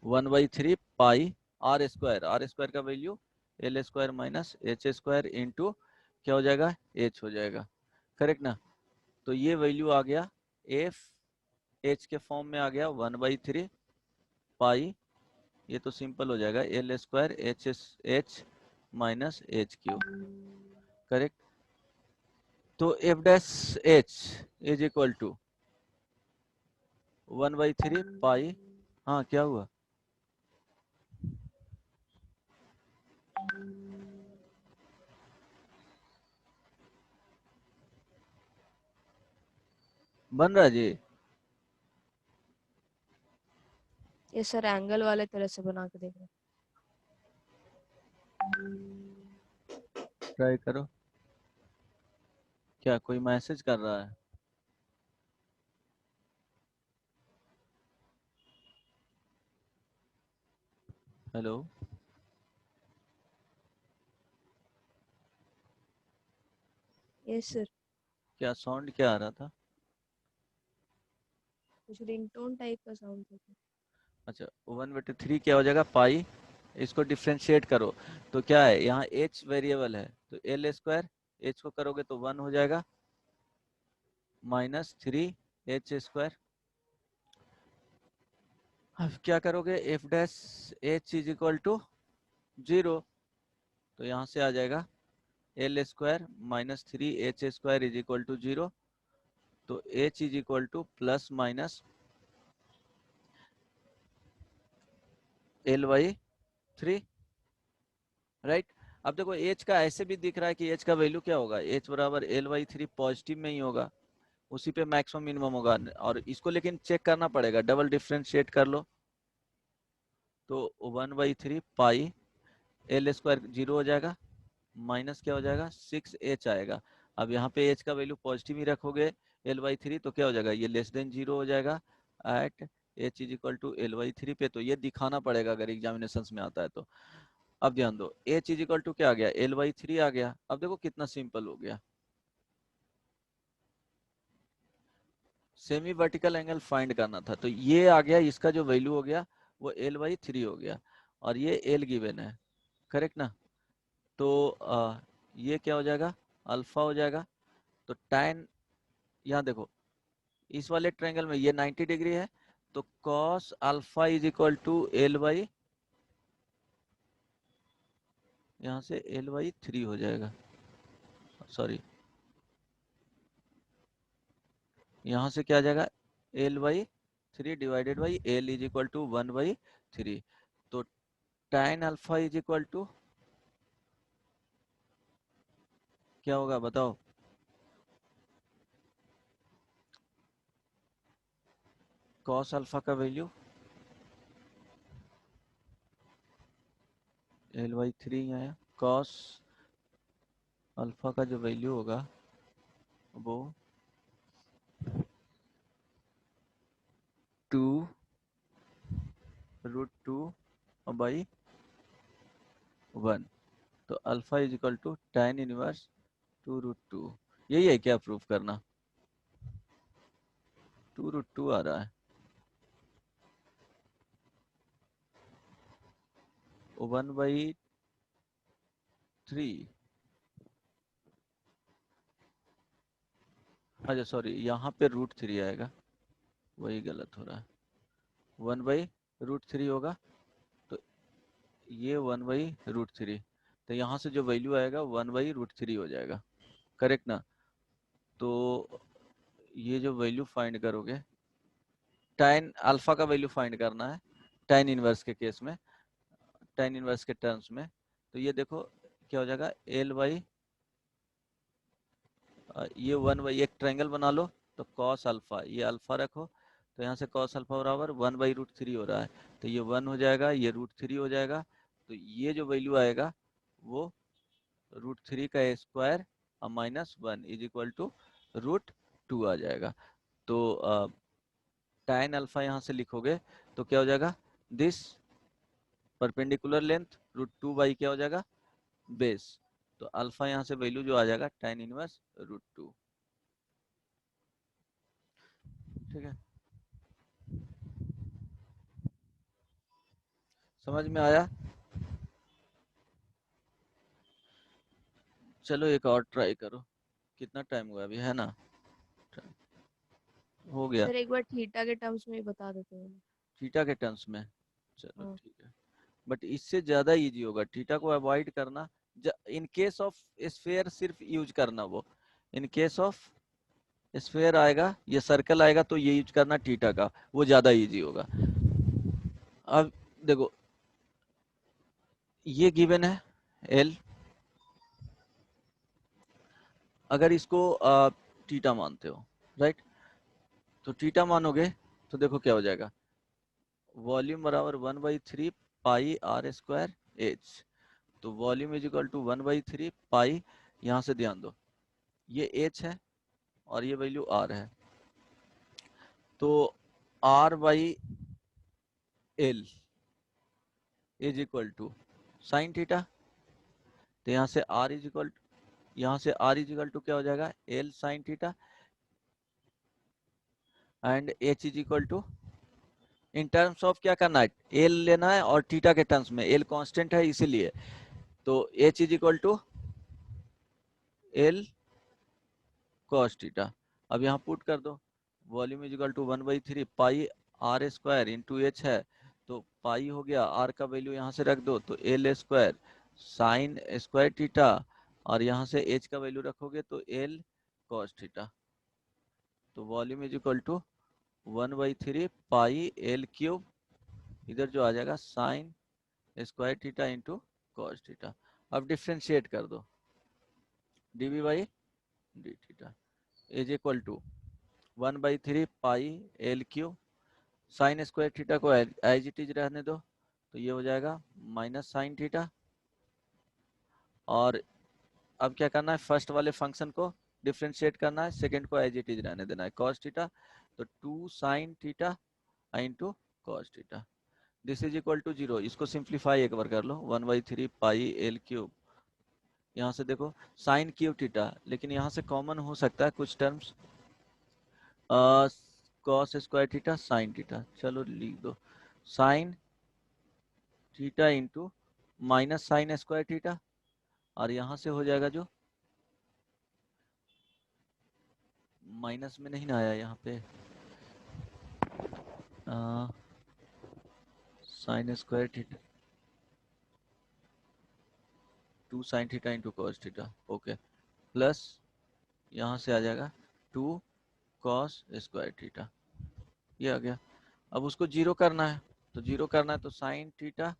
1/3 पाई आर स्क्वायर का value L square minus H square into क्या हो जाएगा, एच हो जाएगा, करेक्ट ना। तो ये वैल्यू आ गया, एफ एच के फॉर्म में आ गया 1/3 पाई, ये तो सिंपल हो जाएगा, L square H minus H cube, correct. तो F dash H is equal to 1/3 pi, हाँ क्या हुआ, बन रहा है जी। ये सर एंगल वाले तरह से बना के देखो। ट्राई करो। क्या कोई मैसेज कर रहा है, हेलो। यस सर, क्या साउंड क्या आ रहा था, कुछ रिंगटोन टाइप का साउंड था। अच्छा 1/3 क्या हो जाएगा, पाई, इसको डिफ्रेंशिएट करो तो क्या है, यहाँ h वेरिएबल है तो एल स्क्वायर, h को करोगे तो 1 हो जाएगा माइनस 3 h स्क्वायर। अब क्या करोगे, F dash H is equal to 0, तो यहाँ से आ जाएगा L square minus 3 h square is equal to 0। तो h is equal to plus minus L/3, right. अब देखो h का ऐसे भी दिख रहा है कि h का वैल्यू क्या होगा, h बराबर L/3 पॉजिटिव में ही होगा, उसी पे मैक्सिमम मिनिमम होगा। और इसको लेकिन चेक करना पड़ेगा, डबल डिफरेंशिएट कर लो तो 1/3 पाई एल स्क्वायर 0 हो जाएगा माइनस क्या हो जाएगा 6h आएगा। अब यहाँ पे h का वैल्यू पॉजिटिव ही रखोगे L/3 तो क्या हो जाएगा, ये लेस देन 0 हो जाएगा at h is equal to L/3 पे। तो ये दिखाना पड़ेगा अगर एग्जामिनेशन में आता है तो। अब ध्यान दो, h इज इक्वल टू क्या आ गया, L/3 आ गया। अब देखो कितना सिंपल हो गया, सेमी वर्टिकल एंगल फाइंड करना था तो ये आ गया, इसका जो वैल्यू हो गया वो L/3 हो गया और ये L गिवन है, करेक्ट ना। तो ये क्या हो जाएगा, अल्फा हो जाएगा। तो tan, यहाँ देखो इस वाले ट्रायंगल में ये 90 डिग्री है तो cos alpha is equal to L/, यहाँ से L/3 हो जाएगा, सॉरी यहाँ से क्या आ जाएगा, L/3 divided by L is equal to 1/3। तो tan alpha is equal to क्या होगा बताओ, cos अल्फा का वैल्यू L/3 आया, cos अल्फा का जो वैल्यू होगा वो 2√2/1। तो alpha is equal to tan inverse 2√2। यही है क्या प्रूफ करना, 2√2 आ रहा है, 1/3। अच्छा सॉरी, यहाँ पे √3 आएगा, वही गलत हो रहा है, 1/√3 होगा, तो ये 1/√3, तो यहाँ से जो वैल्यू आएगा 1/√3 हो जाएगा, करेक्ट ना। तो ये जो वैल्यू फाइंड करोगे, tan अल्फा का वैल्यू फाइंड करना है tan इनवर्स के केस में, tan इनवर्स के टर्म्स में। तो ये देखो क्या हो जाएगा, ये 1/, एक ट्रायंगल बना लो, तो cos अल्फा, ये अल्फा रखो, तो यहाँ से cos अल्फा बराबर 1/√3 हो रहा है, तो ये 1 हो जाएगा, ये √3 हो जाएगा, तो ये जो वैल्यू आएगा वो √3 का स्क्वायर और -1 इज इक्वल टू √2 आ जाएगा। तो tan अल्फा यहाँ से लिखोगे तो क्या हो जाएगा, दिस परपेंडिकुलर लेंथ √2 बाई क्या हो जाएगा, बेस। तो अल्फा यहाँ से वैल्यू जो आ जाएगा tan इनवर्स √2। ठीक है, समझ में आया। चलो एक और ट्राई करो, कितना टाइम हुआ अभी, है ना, हो गया, सर एक बार थीटा के टर्म्स में ही बता देते हैं। थीटा के टर्म्स में, चलो हाँ। ठीक है, बट इससे ज्यादा इजी होगा, थीटा को अवॉइड करना, इन केस ऑफ स्फीयर सिर्फ यूज करना वो, इन केस ऑफ स्फीयर आएगा, ये सर्कल आएगा तो ये यूज करना थीटा का, वो ज्यादा इजी होगा। अब देखो ये गिवन है एल, अगर इसको थीटा मानते हो, राइट, तो थीटा मानोगे तो देखो क्या हो जाएगा, वॉल्यूम बराबर 1/3 पाई r स्क्वायर एच। तो वॉल्यूम इज इक्वल टू 1/3 पाई, यहाँ से ध्यान दो ये h है और ये वैल्यू r है, तो r/l is equal to sine theta, तो यहाँ से r इज इक्वल, यहाँ से r इज इक्वल टू क्या हो जाएगा, l sine theta, and h is equal to, in terms of क्या करना है, l लेना है और थीटा के टर्म्स में, l कांस्टेंट है इसीलिए, तो h is equal to l cos theta. अब यहाँ पुट कर दो, volume is equal to 1/3 pi r square into H है, तो पाई हो गया, r का वैल्यू यहाँ से रख दो, तो l square sine square theta, और यहाँ से h का वैल्यू रखोगे तो l cos थीटा। तो volume is equal to 1/3 pi l cube, इधर जो आ जाएगा sine square theta into cos theta. अब डिफ्रेंशिएट कर दो, dv by D theta is equal to 1/3 pi l cube, sine square theta को एज इट इज रहने दो, तो ये हो जाएगा माइनस साइन थीटा, और अब क्या करना है, फर्स्ट वाले फंक्शन को डिफ्रेंशिएट करना है, सेकंड को एज इट इज रहने देना है, कॉस थीटा, तो 2 sine theta into cos theta, this is equal to 0। इसको सिंप्लीफाई एक बार कर लो, 1/3 पाई l क्यूब, यहाँ से देखो साइन क्यूब थीटा, लेकिन यहाँ से कॉमन हो सकता है कुछ terms, cos square theta sine theta, चलो लिख दो sign theta into minus sine square theta, और यहाँ से हो जाएगा जो माइनस में नहीं ना आया यहाँ पे, sign square theta, 2 sine theta into cos theta, okay, plus यहाँ से आ जाएगा 2 कॉस स्क्वायर थीटा, ये आ गया। अब उसको जीरो करना है, तो जीरो करना है तो साइन थीटा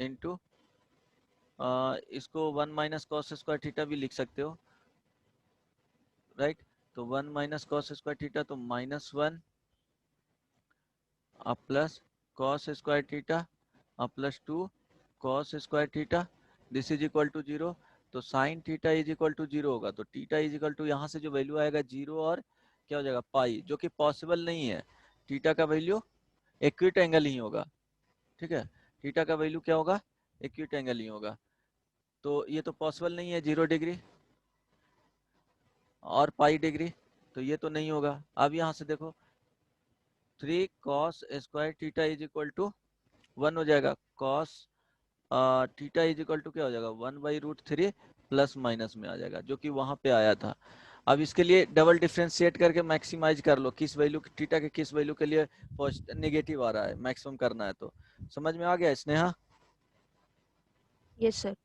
इंटू इसको 1 माइनस कॉस स्क्वायर थीटा भी लिख सकते हो, राइट। तो 1 माइनस कॉस स्क्वायर थीटा तो -1 अब प्लस कॉस स्क्वायर थीटा अब plus 2 cos square theta, this is equal to 0। तो sine theta is equal to 0 होगा, तो थीटा इज इक्वल टू यहाँ से जो वैल्यू आएगा 0 और क्या हो जाएगा पाई, जो कि पॉसिबल नहीं है। थीटा का वैल्यू एक्यूट एंगल ही होगा, ठीक है, थीटा का वैल्यू क्या होगा, एक्यूट एंगल ही होगा। तो ये तो पॉसिबल नहीं है 0 डिग्री और पाई डिग्री, तो ये तो नहीं होगा। अब यहाँ से देखो 3 cos square theta is equal to 1 हो जाएगा, cos theta is equal to क्या हो जाएगा 1/√3 प्लस माइनस में आ जाएगा, जो कि वहां पे आया था। अब इसके लिए डबल डिफ्रेंशिएट करके मैक्सिमाइज कर लो, किस वैल्यू थीटा के किस वैल्यू के लिए नेगेटिव आ रहा है, मैक्सिमम करना है। तो समझ में आ गया स्नेहा? Yes sir.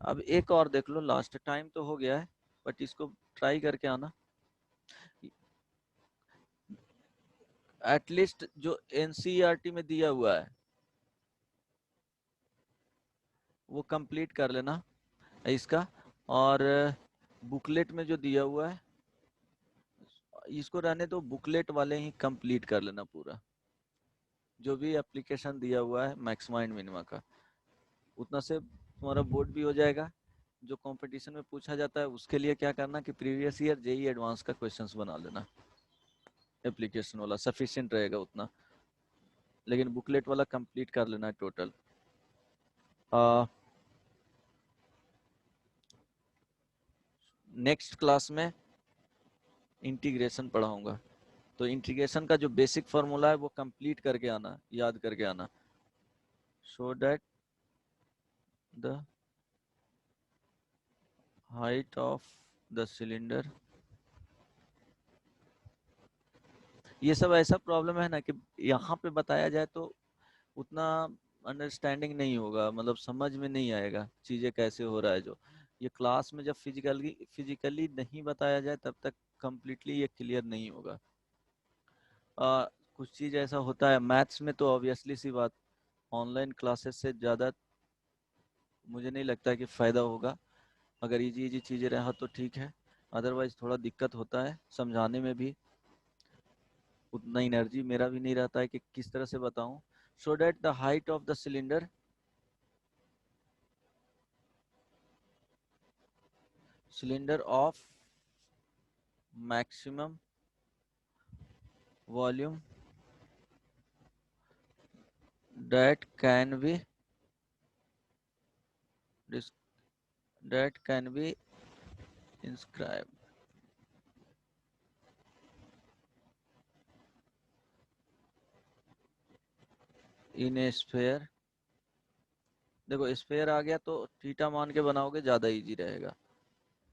अब एक और देख लो, लास्ट टाइम तो हो गया है, बट इसको ट्राई करके आना। एटलीस्ट जो एनसीईआरटी में दिया हुआ है वो कंप्लीट कर लेना इसका, और बुकलेट में जो दिया हुआ है इसको रहने दो, बुकलेट वाले ही कंप्लीट कर लेना पूरा, जो भी एप्लीकेशन दिया हुआ है मैक्सिमा एंड मिनिमा का, उतना से तुम्हारा बोर्ड भी हो जाएगा। जो कंपटीशन में पूछा जाता है उसके लिए क्या करना कि प्रीवियस ईयर जेई एडवांस का क्वेश्चंस बना लेना, एप्लीकेशन वाला सफिशिएंट रहेगा उतना, लेकिन बुकलेट वाला कंप्लीट कर लेना है टोटल। नेक्स्ट क्लास में इंटीग्रेशन पढ़ाऊंगा, तो इंटीग्रेशन का जो बेसिक फार्मूला है वो कंप्लीट करके आना, याद करके आना, so that the height of the cylinder. ये सब ऐसा प्रॉब्लम है ना कि यहाँ पे बताया जाए तो उतना अंडरस्टैंडिंग नहीं होगा, मतलब समझ में नहीं आएगा चीजें कैसे हो रहा है। जो ये क्लास में जब फिजिकली नहीं बताया जाए तब तक कंप्लीटली ये क्लियर नहीं होगा। कुछ चीज ऐसा होता है मैथ्स में, तो ऑब्वियसली सी बात ऑनलाइन क्लासेस से ज़्यादा मुझे नहीं लगता है कि फ़ायदा होगा। अगर इजी इजी चीज़ें रहा तो ठीक है, अदरवाइज थोड़ा दिक्कत होता है समझाने में भी, उतना एनर्जी मेरा भी नहीं रहता है कि किस तरह से बताऊं। So that the height of the cylinder of maximum volume that can be that can be inscribed in a sphere। देखो स्फेयर आ गया तो थीटा मान के बनाओगे ज्यादा इजी रहेगा।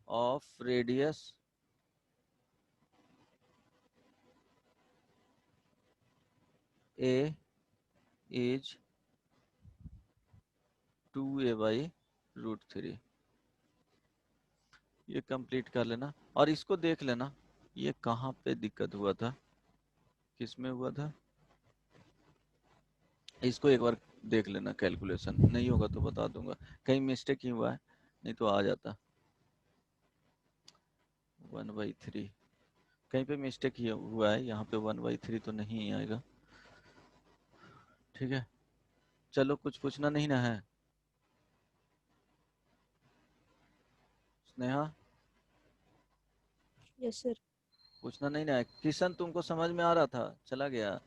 Of radius A is 2a/√3, ये कंप्लीट कर लेना और इसको देख लेना ये कहाँ पे दिक्कत हुआ था, किस में हुआ था, इसको एक बार देख लेना। कैलकुलेशन नहीं होगा तो बता दूंगा, कहीं मिस्टेक ही हुआ है, नहीं तो आ जाता 1/3, कहीं पे मिस्टेक ही हुआ है, यहाँ पे 1/3 तो नहीं आएगा। ठीक है, चलो कुछ पूछना नहीं ना है स्नेहा? Yes sir. पूछना नहीं ना है? किशन तुमको समझ में आ रहा था, चला गया?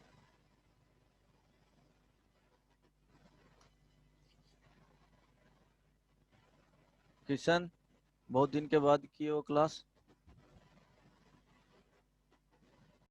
किशन बहुत दिन के बाद किए हो क्लास।